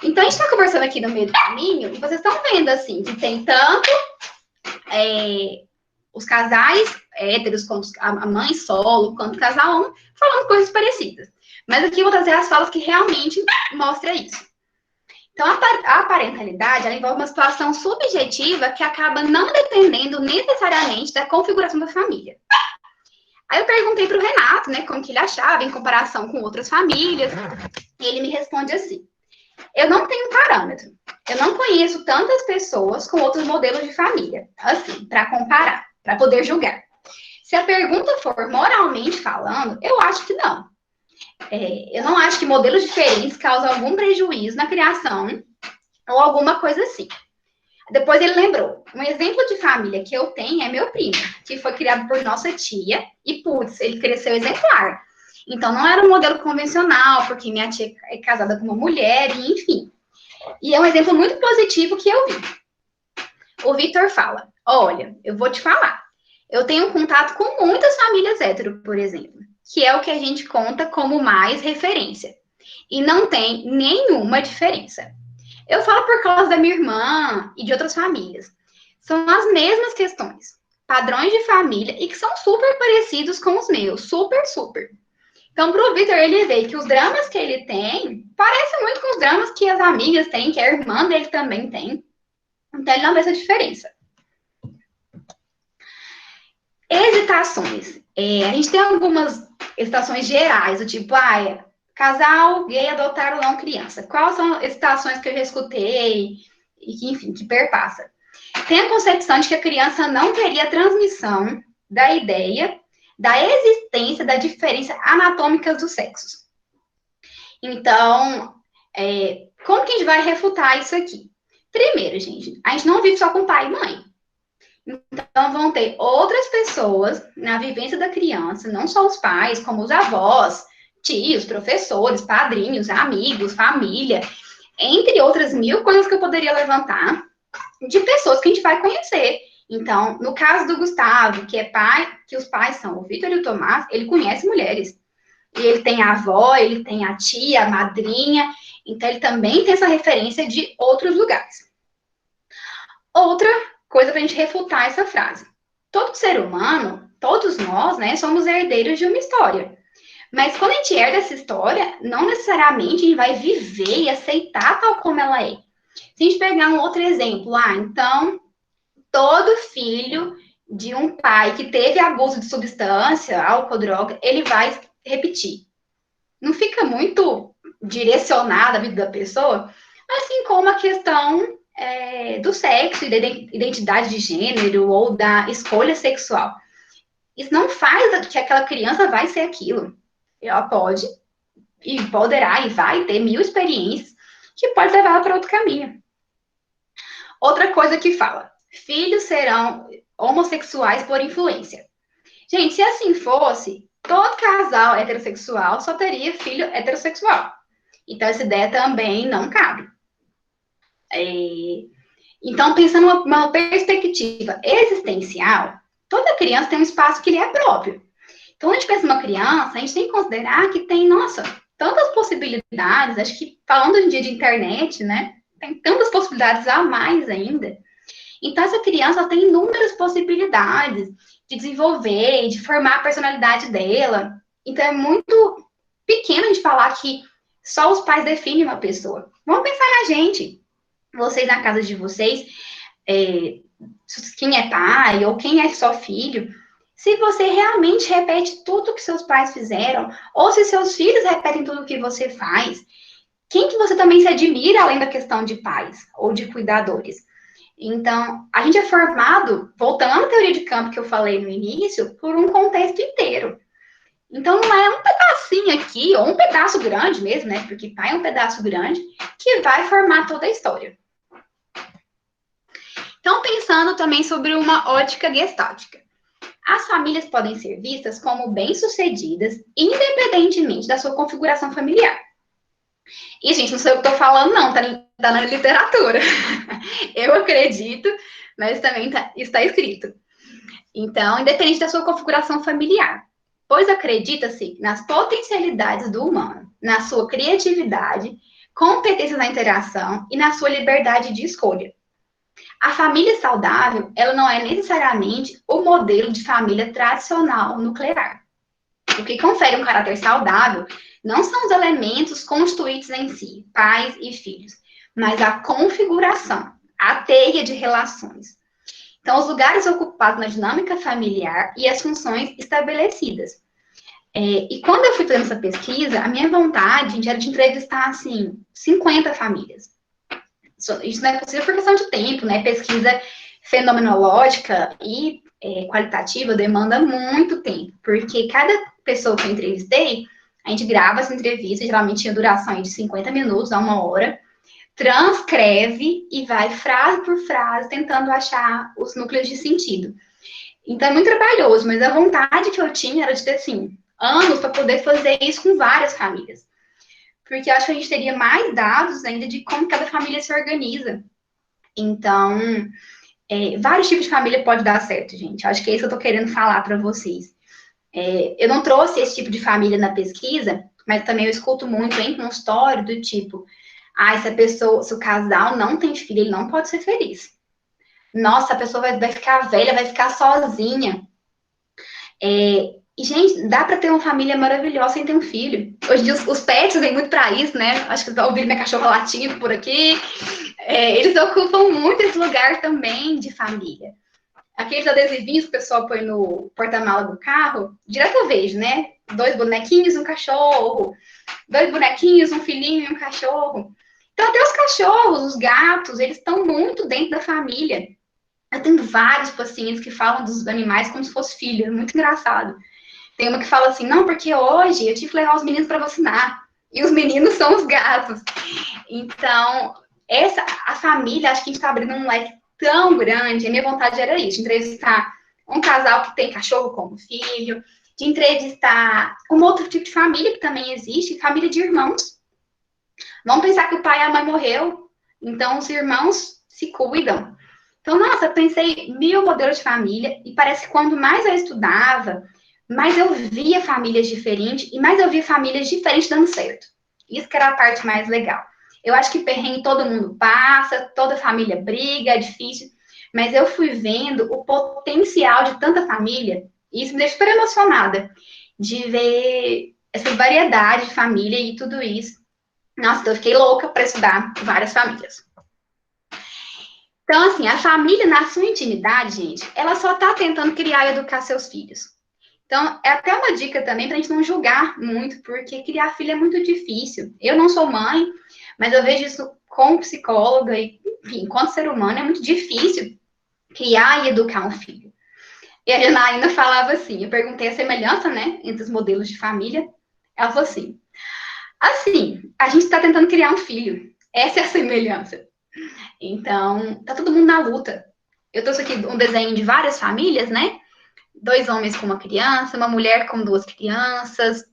Então, a gente está conversando aqui no meio do caminho e vocês estão vendo, assim, que tem tanto os casais héteros, quanto a mãe solo, quanto o casal homem, falando coisas parecidas. Mas aqui eu vou trazer as falas que realmente mostram isso. Então, a parentalidade, ela envolve uma situação subjetiva que acaba não dependendo necessariamente da configuração da família. Aí eu perguntei para o Renato, né, como que ele achava em comparação com outras famílias, e ele me responde assim: eu não tenho parâmetro. Eu não conheço tantas pessoas com outros modelos de família, assim, para comparar, para poder julgar. Se a pergunta for moralmente falando, eu acho que não. Eu não acho que modelos diferentes causam algum prejuízo na criação ou alguma coisa assim. Depois ele lembrou: um exemplo de família que eu tenho é meu primo, que foi criado por nossa tia e, putz, ele cresceu exemplar. Então, não era um modelo convencional, porque minha tia é casada com uma mulher, e enfim. E é um exemplo muito positivo que eu vi. O Vitor fala: olha, eu vou te falar. Eu tenho contato com muitas famílias hétero, por exemplo, que é o que a gente conta como mais referência. E não tem nenhuma diferença. Eu falo por causa da minha irmã e de outras famílias. São as mesmas questões, padrões de família, e que são super parecidos com os meus, super, super. Então, pro Vitor, ele vê que os dramas que ele tem parecem muito com os dramas que as amigas têm, que a irmã dele também tem. Então, ele não vê essa diferença. Hesitações. A gente tem algumas hesitações gerais, do tipo, casal gay adotar ou não criança. Quais são as hesitações que eu já escutei e que, enfim, que perpassa? Tem a concepção de que a criança não teria transmissão da ideia da existência da diferença anatômica dos sexos. Então, como que a gente vai refutar isso aqui? Primeiro, gente, a gente não vive só com pai e mãe. Então, vão ter outras pessoas na vivência da criança, não só os pais, como os avós, tios, professores, padrinhos, amigos, família, entre outras 1000 coisas que eu poderia levantar, de pessoas que a gente vai conhecer. Então, no caso do Gustavo, que é pai, que os pais são o Vitor e o Tomás, ele conhece mulheres. E ele tem a avó, ele tem a tia, a madrinha, então ele também tem essa referência de outros lugares. Outra coisa para a gente refutar essa frase: todo ser humano, todos nós, né, somos herdeiros de uma história. Mas quando a gente herda essa história, não necessariamente a gente vai viver e aceitar tal como ela é. Se a gente pegar um outro exemplo, então, todo filho de um pai que teve abuso de substância, álcool, droga, ele vai repetir. Não fica muito direcionada a vida da pessoa, assim como a questão do sexo e da identidade de gênero ou da escolha sexual. Isso não faz que aquela criança vai ser aquilo. Ela pode e poderá e vai ter mil experiências que pode levar ela para outro caminho. Outra coisa que fala, filhos serão homossexuais por influência. Gente, se assim fosse, todo casal heterossexual só teria filho heterossexual. Então, essa ideia também não cabe. Então, pensando numa perspectiva existencial, toda criança tem um espaço que lhe é próprio. Então, quando a gente pensa numa criança, a gente tem que considerar que tem, nossa, tantas possibilidades. Acho que, falando hoje em dia de internet, né, tem tantas possibilidades a mais ainda. Então, essa criança tem inúmeras possibilidades de desenvolver, de formar a personalidade dela. Então, é muito pequeno a gente falar que só os pais definem uma pessoa. Vamos pensar na gente. Vocês na casa de vocês, quem é pai ou quem é só filho, se você realmente repete tudo que seus pais fizeram, ou se seus filhos repetem tudo que você faz, quem que você também se admira além da questão de pais ou de cuidadores? Então, a gente é formado, voltando à teoria de campo que eu falei no início, por um contexto inteiro. Então, não é um pedacinho aqui, ou um pedaço grande mesmo, né? Porque pai é um pedaço grande, que vai formar toda a história. Então, pensando também sobre uma ótica gestáltica. As famílias podem ser vistas como bem-sucedidas, independentemente da sua configuração familiar. E, gente, não sei o que eu tô falando, não, tá na literatura. Eu acredito, mas também está escrito. Então, independente da sua configuração familiar, pois acredita-se nas potencialidades do humano, na sua criatividade, competência na interação e na sua liberdade de escolha. A família saudável, ela não é necessariamente o modelo de família tradicional nuclear. O que confere um caráter saudável não são os elementos constituintes em si, pais e filhos, mas a configuração, a teia de relações. Então, os lugares ocupados na dinâmica familiar e as funções estabelecidas. E quando eu fui fazendo essa pesquisa, a minha vontade, gente, era de entrevistar, assim, 50 famílias. Isso não é possível por questão de tempo, né? Pesquisa fenomenológica e qualitativa demanda muito tempo, porque cada pessoa que eu entrevistei, a gente grava essa entrevista, geralmente tinha duração de 50 minutos a 1 hora, transcreve e vai frase por frase tentando achar os núcleos de sentido. Então é muito trabalhoso, mas a vontade que eu tinha era de ter, assim, anos para poder fazer isso com várias famílias. Porque eu acho que a gente teria mais dados ainda de como cada família se organiza. Então, vários tipos de família pode dar certo, gente. Acho que é isso que eu tô querendo falar para vocês. Eu não trouxe esse tipo de família na pesquisa, mas também eu escuto muito em consultório do tipo, se o casal não tem filho, ele não pode ser feliz. Nossa, a pessoa vai ficar velha, vai ficar sozinha. E, gente, dá para ter uma família maravilhosa sem ter um filho. Hoje em dia, os pets vêm muito para isso, né? Acho que tá ouvindo minha cachorra latindo por aqui. Eles ocupam muito esse lugar também de família. Aqueles adesivinhos que o pessoal põe no porta-mala do carro, direto eu vejo, né? 2 bonequinhos, um cachorro. 2 bonequinhos, um filhinho e um cachorro. Então, até os cachorros, os gatos, eles estão muito dentro da família. Eu tenho vários pacientes que falam dos animais como se fosse filho, é muito engraçado. Tem uma que fala assim, não, porque hoje eu tive que levar os meninos para vacinar. E os meninos são os gatos. Então, a família, acho que a gente está abrindo um leque tão grande. A minha vontade era isso, entrevistar um casal que tem cachorro como filho, de entrevistar um outro tipo de família que também existe, família de irmãos. Vamos pensar que o pai e a mãe morreu, então os irmãos se cuidam. Então, nossa, eu pensei 1000 modelos de família, e parece que quanto mais eu estudava, mais eu via famílias diferentes, e mais eu via famílias diferentes dando certo. Isso que era a parte mais legal. Eu acho que perrengue todo mundo passa, toda família briga, é difícil, mas eu fui vendo o potencial de tanta família, e isso me deixa super emocionada, de ver essa variedade de família e tudo isso. Nossa, então eu fiquei louca para estudar várias famílias. Então, assim, a família, na sua intimidade, gente, ela só está tentando criar e educar seus filhos. Então, é até uma dica também para a gente não julgar muito, porque criar filho é muito difícil. Eu não sou mãe, mas eu vejo isso como psicóloga e, enfim, enquanto ser humano, é muito difícil criar e educar um filho. E a Janaína falava assim, eu perguntei a semelhança, né, entre os modelos de família. Ela falou assim, a gente está tentando criar um filho. Essa é a semelhança. Então, tá todo mundo na luta. Eu trouxe aqui um desenho de várias famílias, né? 2 homens com uma criança, uma mulher com 2 crianças,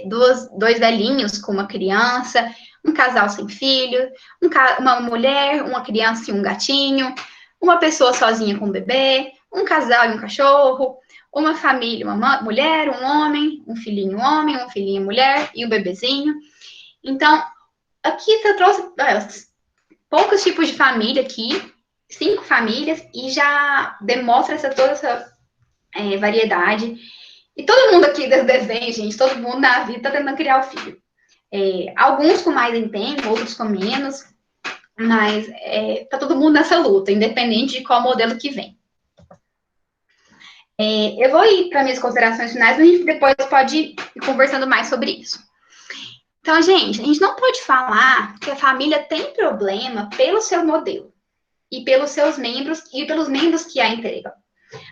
dois velhinhos com uma criança, um casal sem filho, uma mulher, uma criança e um gatinho, uma pessoa sozinha com um bebê, um casal e um cachorro, uma família, uma mulher, um homem, um filhinho mulher e um bebezinho. Então, aqui eu trouxe poucos tipos de família aqui, 5 famílias, e já demonstra toda essa variedade. E todo mundo aqui desse desenho, gente, todo mundo na vida tá tentando criar o filho. Alguns com mais empenho, outros com menos, mas tá todo mundo nessa luta, independente de qual modelo que vem. Eu vou ir para minhas considerações finais, mas a gente depois pode ir conversando mais sobre isso. Então, gente, a gente não pode falar que a família tem problema pelo seu modelo e pelos seus membros e pelos membros que a integram.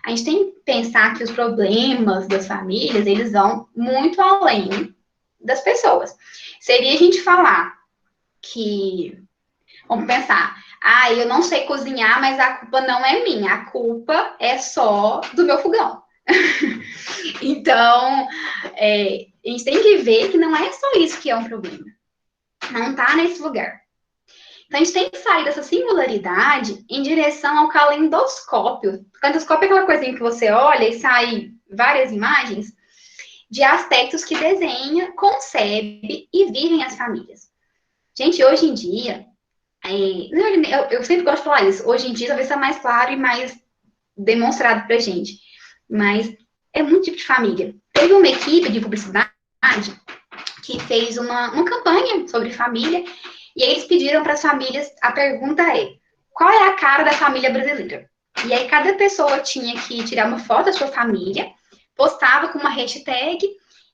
A gente tem que pensar que os problemas das famílias, eles vão muito além das pessoas. Seria a gente falar que, vamos pensar, eu não sei cozinhar, mas a culpa não é minha, a culpa é só do meu fogão. Então, a gente tem que ver que não é só isso que é um problema. Não está nesse lugar. Então, a gente tem que sair dessa singularidade em direção ao calendoscópio. O calendoscópio é aquela coisinha que você olha e sai várias imagens de aspectos que desenha, concebe e vivem as famílias. Gente, hoje em dia, eu sempre gosto de falar isso, hoje em dia talvez seja mais claro e mais demonstrado pra gente, mas é muito tipo de família. Teve uma equipe de publicidade que fez uma campanha sobre família, e aí eles pediram para as famílias, a pergunta qual é a cara da família brasileira? E aí cada pessoa tinha que tirar uma foto da sua família, postava com uma hashtag,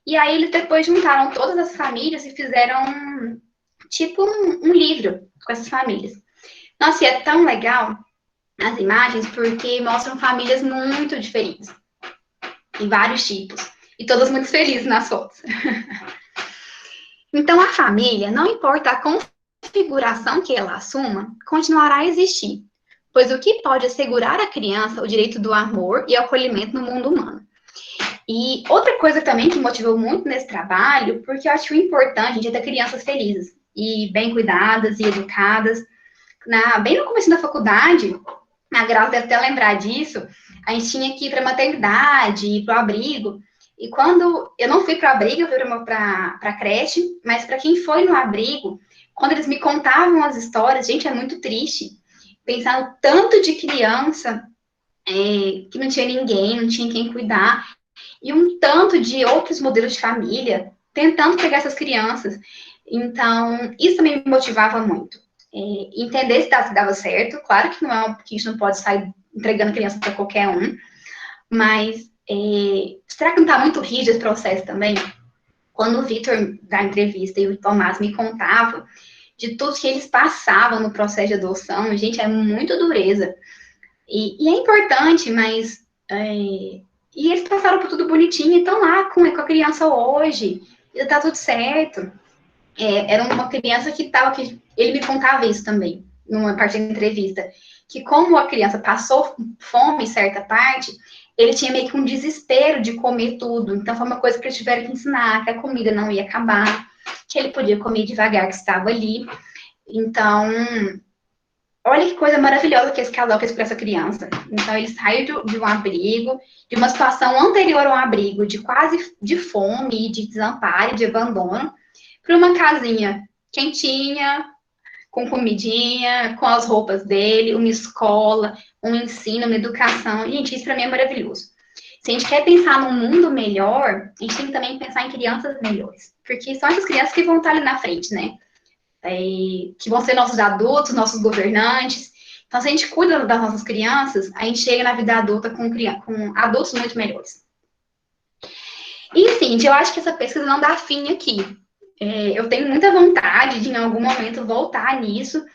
e aí eles depois juntaram todas as famílias e fizeram tipo um livro com essas famílias. Nossa, e é tão legal as imagens, porque mostram famílias muito diferentes, em vários tipos, e todas muito felizes nas fotos. Então, a família, não importa a configuração que ela assuma, continuará a existir, pois o que pode assegurar à criança o direito do amor e acolhimento no mundo humano. E outra coisa também que motivou muito nesse trabalho, porque eu acho importante a gente ter crianças felizes, e bem cuidadas e educadas. Bem no começo da faculdade, a Graça deve até lembrar disso, a gente tinha que ir para a maternidade, para o abrigo, e quando eu não fui para o abrigo, eu fui para a creche, mas para quem foi no abrigo, quando eles me contavam as histórias, gente, é muito triste, pensar no tanto de criança que não tinha ninguém, não tinha quem cuidar, e um tanto de outros modelos de família tentando pegar essas crianças. Então, isso também me motivava muito. Entender se dava certo, claro que a gente não pode sair entregando criança para qualquer um, mas será que não está muito rígido esse processo também? Quando o Vitor, da entrevista, e o Tomás me contavam de tudo que eles passavam no processo de adoção, gente, é muito dureza. E é importante, mas... e eles passaram por tudo bonitinho e estão lá com a criança hoje, e está tudo certo. Era uma criança que ele me contava isso também, numa parte da entrevista, que como a criança passou fome em certa parte, ele tinha meio que um desespero de comer tudo, então foi uma coisa que eles tiveram que ensinar, que a comida não ia acabar, que ele podia comer devagar, que estava ali. Então, olha que coisa maravilhosa que esse casal fez para essa criança. Então, ele saiu de um abrigo, de uma situação anterior ao abrigo, de quase de fome, de desamparo, de abandono, para uma casinha quentinha, com comidinha, com as roupas dele, uma escola, um ensino, uma educação. Gente, isso para mim é maravilhoso. Se a gente quer pensar num mundo melhor, a gente tem que também pensar em crianças melhores. Porque são essas crianças que vão estar ali na frente, né? Que vão ser nossos adultos, nossos governantes. Então, se a gente cuida das nossas crianças, a gente chega na vida adulta com adultos muito melhores. E, sim, eu acho que essa pesquisa não dá fim aqui. Eu tenho muita vontade de, em algum momento, voltar nisso,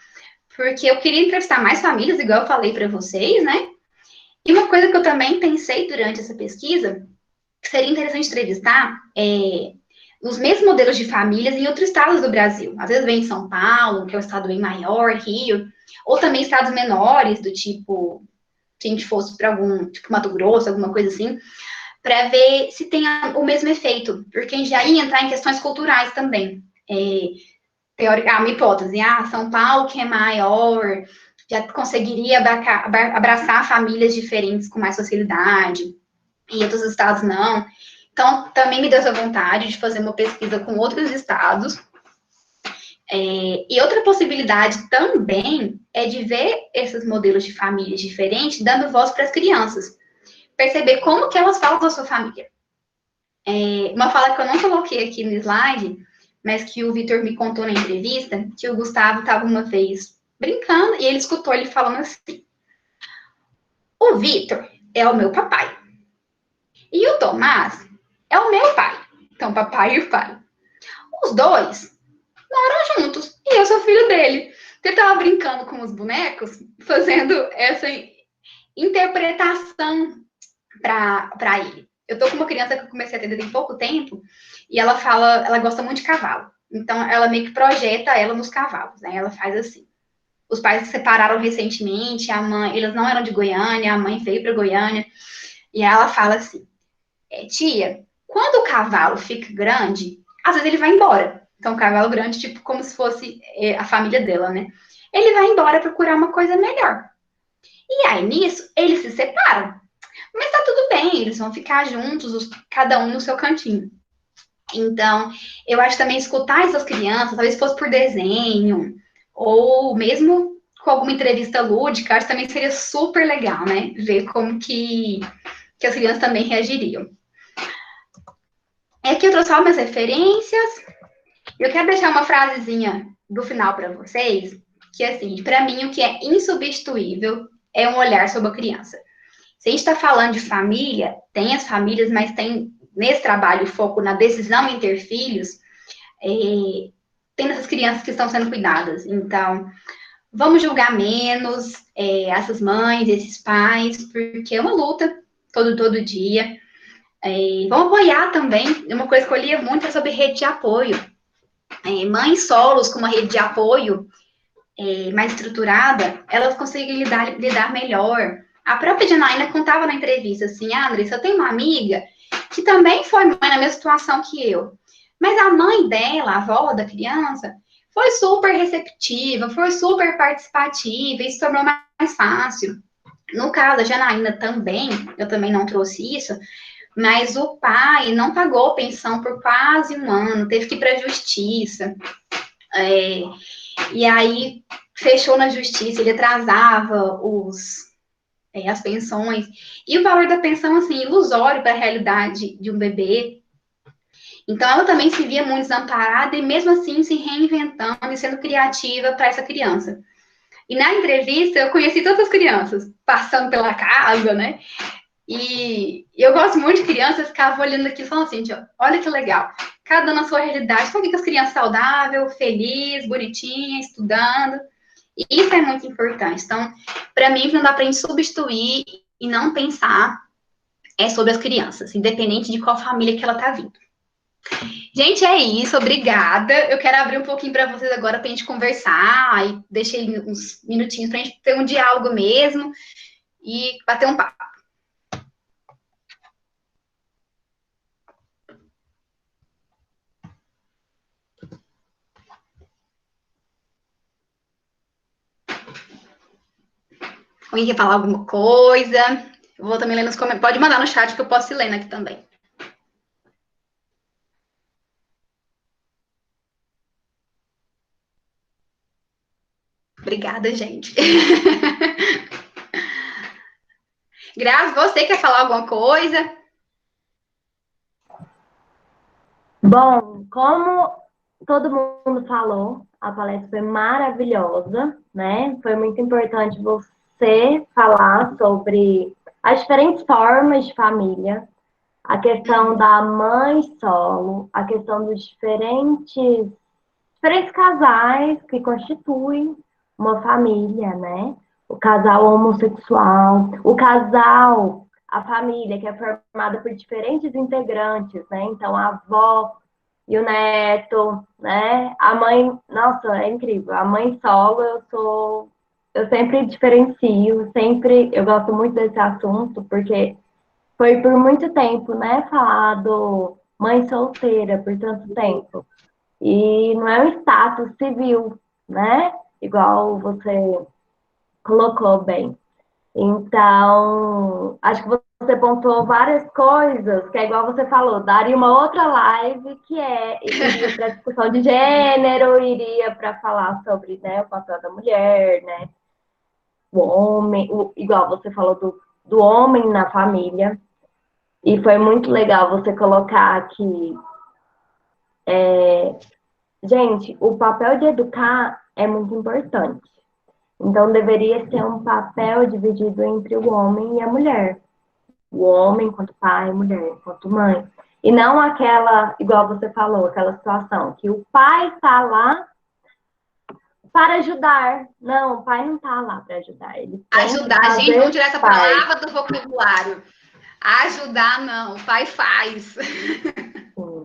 porque eu queria entrevistar mais famílias, igual eu falei para vocês, né? E uma coisa que eu também pensei durante essa pesquisa, que seria interessante entrevistar, os mesmos modelos de famílias em outros estados do Brasil. Às vezes vem em São Paulo, que é um estado bem maior, Rio, ou também estados menores, do tipo, se a gente fosse para algum, tipo Mato Grosso, alguma coisa assim, para ver se tem o mesmo efeito, porque a gente já ia entrar em questões culturais também. Uma hipótese, São Paulo, que é maior, já conseguiria abraçar famílias diferentes com mais facilidade, e outros estados não. Então, também me deu essa vontade de fazer uma pesquisa com outros estados. E outra possibilidade também é de ver esses modelos de famílias diferentes dando voz para as crianças. Perceber como que elas falam da sua família. Uma fala que eu não coloquei aqui no slide, mas que o Vitor me contou na entrevista, que o Gustavo estava uma vez brincando e ele escutou ele falando assim: o Vitor é o meu papai. E o Tomás é o meu pai. Então, papai e o pai. Os dois moram juntos. E eu sou filho dele. Ele estava brincando com os bonecos, fazendo essa interpretação para ele. Eu tô com uma criança que eu comecei a atender tem pouco tempo, e ela gosta muito de cavalo. Então, ela meio que projeta ela nos cavalos, né? Ela faz assim. Os pais se separaram recentemente, eles não eram de Goiânia, a mãe veio para Goiânia, e ela fala assim: tia, quando o cavalo fica grande, às vezes ele vai embora. Então, o cavalo grande, tipo, como se fosse a família dela, né? Ele vai embora procurar uma coisa melhor. E aí, nisso, eles se separam. Mas tá tudo bem, eles vão ficar juntos, cada um no seu cantinho. Então, eu acho também escutar essas crianças, talvez fosse por desenho, ou mesmo com alguma entrevista lúdica, acho que também seria super legal, né? Ver como que as crianças também reagiriam. Aqui eu trouxe algumas referências. Eu quero deixar uma frasezinha do final para vocês, que é assim, para mim o que é insubstituível é um olhar sobre a criança. Se a gente está falando de família, tem as famílias, mas tem nesse trabalho foco na decisão em ter filhos, tem essas crianças que estão sendo cuidadas. Então, vamos julgar menos essas mães, esses pais, porque é uma luta todo dia. Vamos apoiar também. Uma coisa que eu lia muito é sobre rede de apoio. Mães solos com uma rede de apoio mais estruturada, elas conseguem lidar melhor. A própria Janaína contava na entrevista assim: Andressa, eu tenho uma amiga que também foi mãe na mesma situação que eu. Mas a mãe dela, a avó da criança, foi super receptiva, foi super participativa, e isso tornou mais fácil. No caso da Janaína também, eu também não trouxe isso, mas o pai não pagou pensão por quase um ano, teve que ir para a justiça. E aí fechou na justiça, ele atrasava as pensões. E o valor da pensão, assim, ilusório para a realidade de um bebê. Então, ela também se via muito desamparada e, mesmo assim, se reinventando e sendo criativa para essa criança. E na entrevista, eu conheci todas as crianças, passando pela casa, né? E eu gosto muito de crianças, ficava olhando aqui e falando assim: olha que legal, cada um na sua realidade. Sabe que as crianças saudáveis, felizes, bonitinhas, estudando. E isso é muito importante. Então, para mim, não dá para a gente substituir e não pensar sobre as crianças, independente de qual família que ela está vindo. Gente, é isso, obrigada. Eu quero abrir um pouquinho para vocês agora para a gente conversar, e deixei uns minutinhos para a gente ter um diálogo mesmo e bater um papo. Alguém quer falar alguma coisa? Eu vou também ler nos comentários. Pode mandar no chat que eu posso ir lendo aqui também. Obrigada, gente. Grazi, você quer falar alguma coisa? Bom, como todo mundo falou, a palestra foi maravilhosa, né? Foi muito importante você falar sobre as diferentes formas de família, a questão da mãe solo, a questão dos diferentes casais que constituem uma família, né? O casal homossexual, o casal, a família que é formada por diferentes integrantes, né? Então, a avó e o neto, né? A mãe, nossa, é incrível. A mãe solo, eu sempre diferencio, eu gosto muito desse assunto, porque foi por muito tempo, né, falado mãe solteira por tanto tempo. E não é um status civil, né? Igual você colocou bem. Então, acho que você pontuou várias coisas, que é igual você falou, daria uma outra live que iria para discussão de gênero, iria para falar sobre, né, o papel da mulher, né? O homem, igual você falou do homem na família. E foi muito legal você colocar aqui. Gente, o papel de educar é muito importante. Então, deveria ser um papel dividido entre o homem e a mulher. O homem enquanto pai, a mulher enquanto mãe. E não aquela, igual você falou, aquela situação que o pai está lá para ajudar. Não, o pai não está lá para ajudar. Ele tem Ajudar, que gente, vamos fazer tirar essa parte. palavra do vocabulário. Ajudar, não, o pai faz. Sim.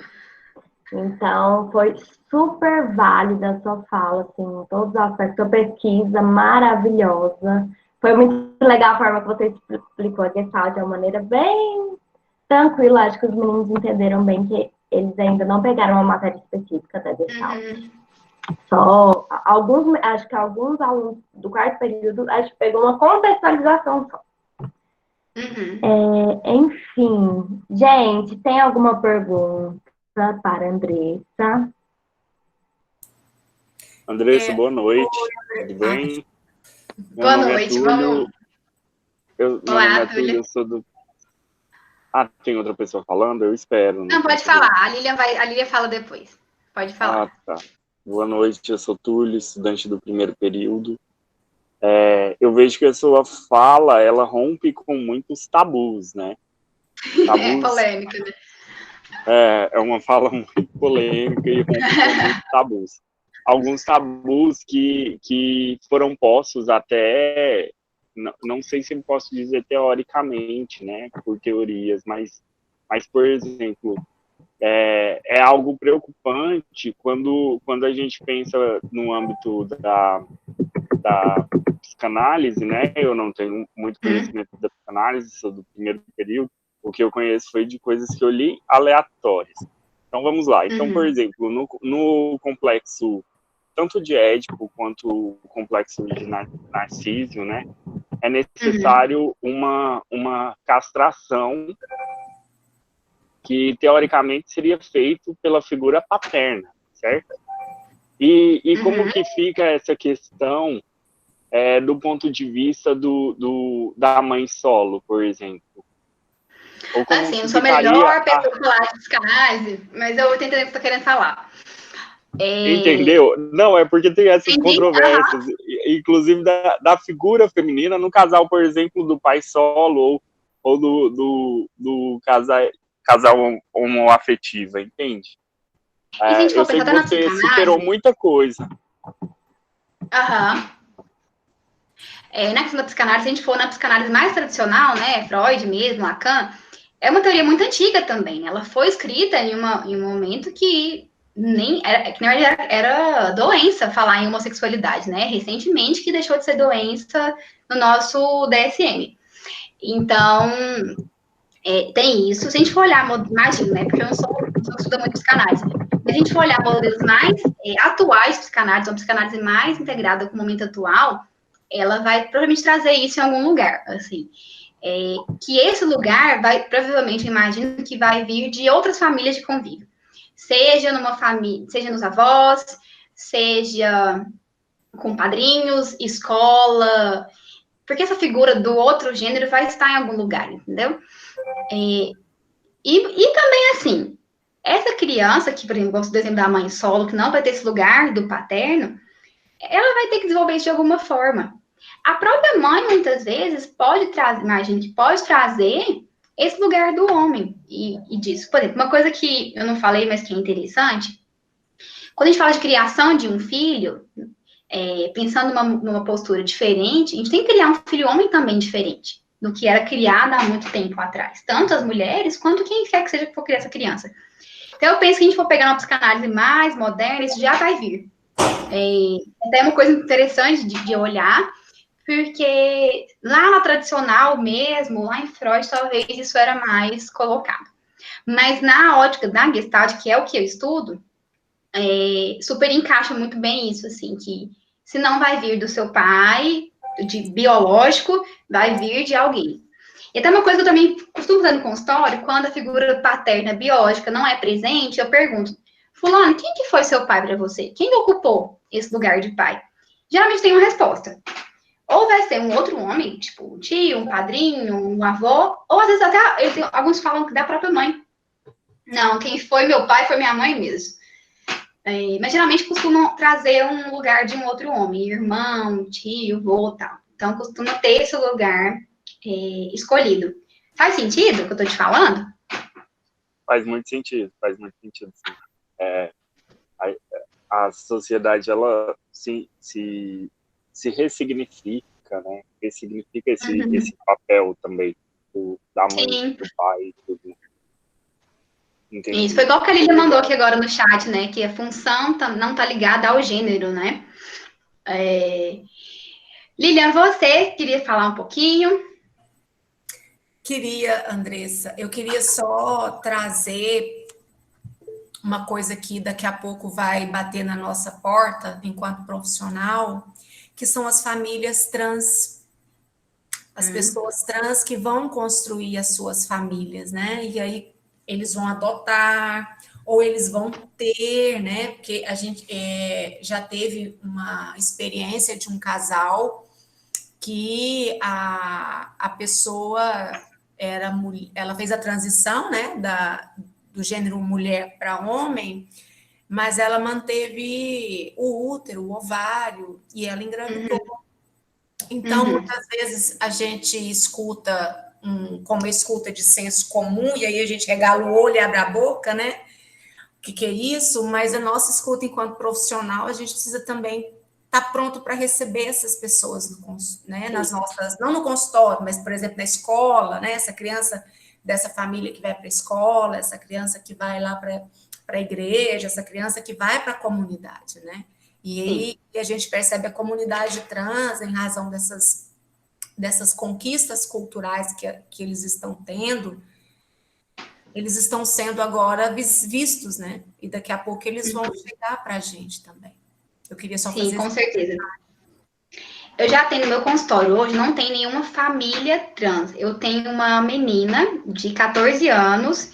Então, foi super válida a sua fala, assim, em todos os aspectos, sua pesquisa maravilhosa. Foi muito legal a forma que você explicou a Gestalt de uma maneira bem tranquila. Acho que os meninos entenderam bem que eles ainda não pegaram uma matéria específica da Gestalt. Só alguns, acho que alguns alunos do quarto período, acho que pegou uma contextualização só. Enfim, gente, tem alguma pergunta para a Andressa? Andressa, boa noite. Tudo bem? Boa noite, vamos. Meu nome é Túlio, eu sou do... Ah, tem outra pessoa falando? Eu espero. Não, pode falar. A Lilian fala depois. Pode falar. Ah, tá. Boa noite, eu sou Túlio, estudante do primeiro período. Eu vejo que a sua fala, ela rompe com muitos tabus, né? Tabus, é polêmica, né? É uma fala muito polêmica e rompe com muitos tabus. Alguns tabus que foram postos até, não sei se eu posso dizer teoricamente, né, por teorias, mas por exemplo, é algo preocupante quando a gente pensa no âmbito da psicanálise, né, eu não tenho muito conhecimento da psicanálise, sou do primeiro período, o que eu conheço foi de coisas que eu li aleatórias. Então, vamos lá. Então, por exemplo, no complexo tanto de Édipo quanto o complexo de Narciso, né, é necessário uma castração que, teoricamente, seria feito pela figura paterna, certo? E como que fica essa questão do ponto de vista da mãe solo, por exemplo? Ou como assim, eu sou melhor pessoa falar de psicanálise, mas eu tô entendendo o que você tá querendo falar. Entendeu? Não, é porque tem essas controvérsias, inclusive da figura feminina no casal, por exemplo, do pai solo ou do casal homoafetiva, entende? Eu sei que você superou muita coisa. Na questão da psicanálise, se a gente for na psicanálise mais tradicional, né, Freud mesmo, Lacan, é uma teoria muito antiga também. Ela foi escrita em um momento que era doença falar em homossexualidade, né? Recentemente que deixou de ser doença no nosso DSM. Então, tem isso. Se a gente for olhar, imagina, né? Porque eu não sou pessoa que estuda muito psicanálise. Se a gente for olhar modelos mais atuais de psicanálise, uma psicanálise mais integrada com o momento atual, ela vai provavelmente trazer isso em algum lugar, assim. Que esse lugar vai, provavelmente, imagino que vai vir de outras famílias de convívio. Seja numa família, seja nos avós, seja com padrinhos, escola, porque essa figura do outro gênero vai estar em algum lugar, entendeu? E também, assim, essa criança, que, por exemplo, gosto do exemplo da mãe solo, que não vai ter esse lugar do paterno, ela vai ter que desenvolver isso de alguma forma. A própria mãe, muitas vezes, pode trazer, imagina que pode trazer esse lugar do homem e disso. Por exemplo, uma coisa que eu não falei, mas que é interessante, quando a gente fala de criação de um filho, pensando numa postura diferente, a gente tem que criar um filho homem também diferente do que era criado há muito tempo atrás. Tanto as mulheres, quanto quem quer que seja que for criar essa criança. Então, eu penso que a gente for pegar uma psicanálise mais moderna, isso já vai vir. Até uma coisa interessante de olhar, porque lá na tradicional mesmo, lá em Freud, talvez isso era mais colocado. Mas na ótica da Gestalt, que é o que eu estudo, super encaixa muito bem isso, assim, que se não vai vir do seu pai, de biológico, vai vir de alguém. E até uma coisa que eu também costumo fazer no consultório, quando a figura paterna biológica não é presente, eu pergunto, fulano, quem que foi seu pai para você? Quem ocupou esse lugar de pai? Geralmente tem uma resposta. Ou vai ser um outro homem, tipo um tio, um padrinho, um avô, ou às vezes até alguns falam que da própria mãe. Não, quem foi meu pai foi minha mãe mesmo. Mas geralmente costumam trazer um lugar de um outro homem, irmão, tio, avô, tal. Então costuma ter esse lugar escolhido. Faz sentido o que eu tô te falando? Faz muito sentido, sim. A sociedade, ela se ressignifica, né? Ressignifica esse papel também da mãe, do pai, tudo. Entendi. Isso, foi igual que a Lília mandou aqui agora no chat, né? Que a função não tá ligada ao gênero, né? Lilian, você queria falar um pouquinho? Queria, Andressa, eu queria só trazer uma coisa que daqui a pouco vai bater na nossa porta, enquanto profissional, que são as famílias trans, as pessoas trans que vão construir as suas famílias, né? E aí eles vão adotar, ou eles vão ter, né? Porque a gente já teve uma experiência de um casal que a pessoa ela fez a transição, né? Do gênero mulher para homem, mas ela manteve o útero, o ovário, e ela engravidou. Então, muitas vezes a gente escuta como escuta de senso comum, e aí a gente regala o olho e abre a boca, né? O que é isso? Mas a nossa escuta enquanto profissional, a gente precisa também estar pronto para receber essas pessoas, né? Nas nossas, não no consultório, mas, por exemplo, na escola, né? Essa criança dessa família que vai para a escola, essa criança que vai lá para a igreja, essa criança que vai para a comunidade, né? E aí a gente percebe a comunidade trans, em razão dessas conquistas culturais que eles estão tendo, eles estão sendo agora vistos, né? E daqui a pouco eles vão chegar para a gente também. Eu queria só fazer... Sim, com certeza. Eu já tenho no meu consultório, hoje não tem nenhuma família trans. Eu tenho uma menina de 14 anos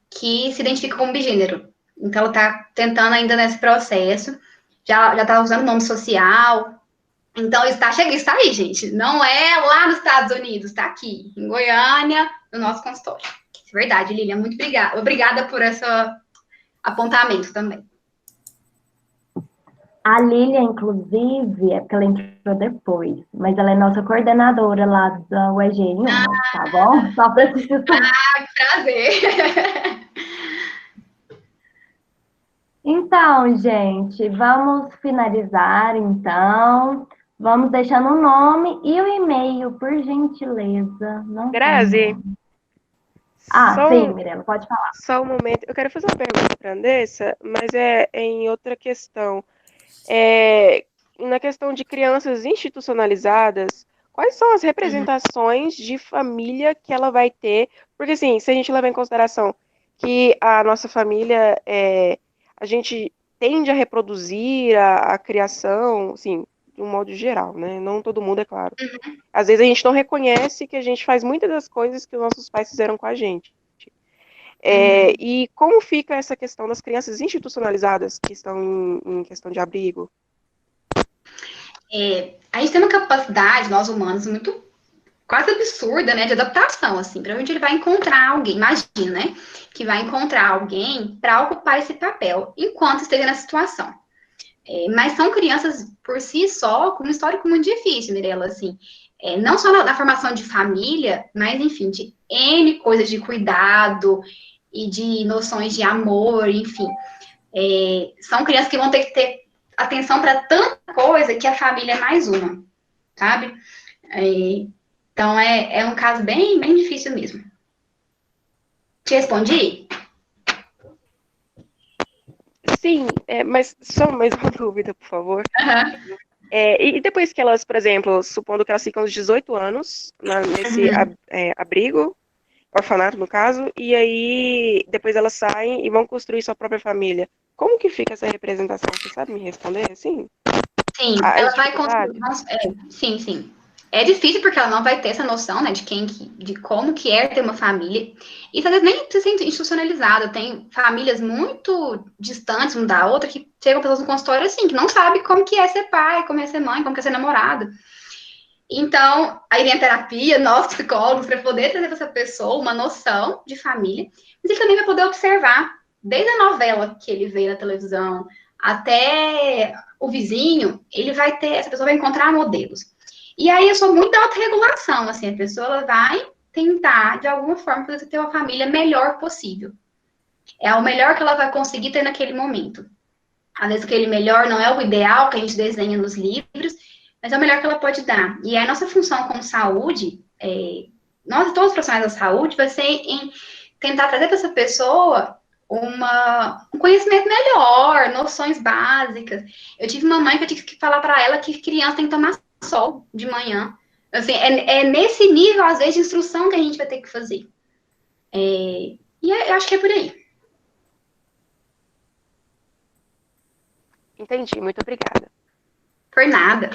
que se identifica como bigênero. Então, ela está tentando ainda nesse processo. Já está usando nome social. Então, está chegando, está aí, gente. Não é lá nos Estados Unidos, está aqui, em Goiânia, no nosso consultório. É verdade, Lilian, muito obrigada. Obrigada por esse apontamento também. A Lília, inclusive, é porque ela entrou depois, mas ela é nossa coordenadora lá da UEG1, tá bom? Só para se situar. Que prazer! Então, gente, vamos finalizar, então. Vamos deixando o nome e o e-mail, por gentileza. Não Grazi. Sim, Mirella, pode falar. Só um momento. Eu quero fazer uma pergunta para a Andressa, mas é em outra questão. Na questão de crianças institucionalizadas, quais são as representações de família que ela vai ter? Porque, assim, se a gente levar em consideração que a nossa família, a gente tende a reproduzir a criação, assim, de um modo geral, né? Não todo mundo, é claro. Às vezes a gente não reconhece que a gente faz muitas das coisas que os nossos pais fizeram com a gente. E como fica essa questão das crianças institucionalizadas que estão em questão de abrigo? a gente tem uma capacidade, nós humanos, muito quase absurda, né, de adaptação, assim. Provavelmente ele vai encontrar alguém, imagina, né, que vai encontrar alguém para ocupar esse papel enquanto esteja nessa situação. Mas são crianças por si só com um histórico muito difícil, Mirella, assim. Não só na formação de família, mas, enfim, de N coisas de cuidado e de noções de amor, enfim. São crianças que vão ter que ter atenção para tanta coisa que a família é mais uma, sabe? Então, é um caso bem, bem difícil mesmo. Te respondi? Sim, mas só mais uma dúvida, por favor. Uhum. E depois que elas, por exemplo, supondo que elas ficam aos 18 anos nesse abrigo, orfanato no caso, e aí depois elas saem e vão construir sua própria família. Como que fica essa representação? Você sabe me responder, assim? Sim, ela vai construir. Sim, sim. É difícil porque ela não vai ter essa noção, né, de como que é ter uma família. E às vezes nem precisa ser institucionalizado. Tem famílias muito distantes uma da outra que chegam pessoas no consultório assim, que não sabem como que é ser pai, como é ser mãe, como que é ser namorado. Então, aí vem a terapia, nós psicólogos, para poder trazer para essa pessoa uma noção de família, mas ele também vai poder observar, desde a novela que ele vê na televisão, até o vizinho, essa pessoa vai encontrar modelos. E aí eu sou muito da autorregulação, assim, a pessoa ela vai tentar, de alguma forma, fazer ter uma família melhor possível. É o melhor que ela vai conseguir ter naquele momento. Às vezes aquele melhor não é o ideal que a gente desenha nos livros, mas é o melhor que ela pode dar. E a nossa função como saúde, nós, todos os profissionais da saúde, vai ser em tentar trazer para essa pessoa um conhecimento melhor, noções básicas. Eu tive uma mãe que eu tive que falar para ela que criança tem que tomar sol de manhã. Assim, nesse nível, às vezes, de instrução que a gente vai ter que fazer. Eu acho que é por aí. Entendi, muito obrigada. Por nada.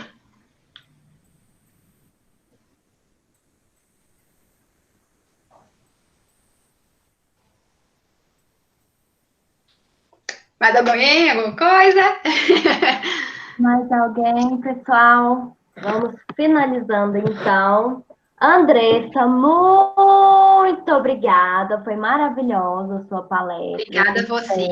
Mais alguém? Alguma coisa? Mais alguém, pessoal? Vamos finalizando, então. Andressa, muito obrigada. Foi maravilhosa a sua palestra. Obrigada a você.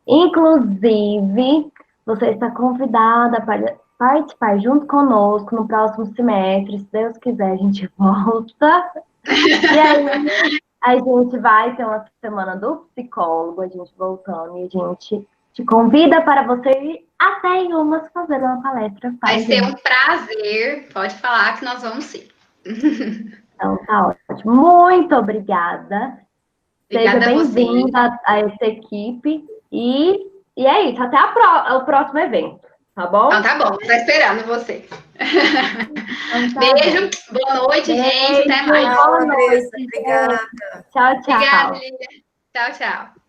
Inclusive, você está convidada para participar junto conosco no próximo semestre. Se Deus quiser, a gente volta. E aí, a gente vai ter uma semana do psicólogo, a gente voltando, e a gente te convida para você ir até em umas fazer uma palestra. Vai ser um prazer. Pode falar que nós vamos sim. Então, tá ótimo. Muito obrigada. Seja bem-vinda a essa equipe. E é isso. Até o próximo evento. Tá bom? Então tá bom. Tá esperando você. Então, tá Beijo. bom. Boa noite, Beijo, gente. Até mais. boa noite. Obrigada. Tchau, tchau. Obrigada, Lívia. Tchau, tchau.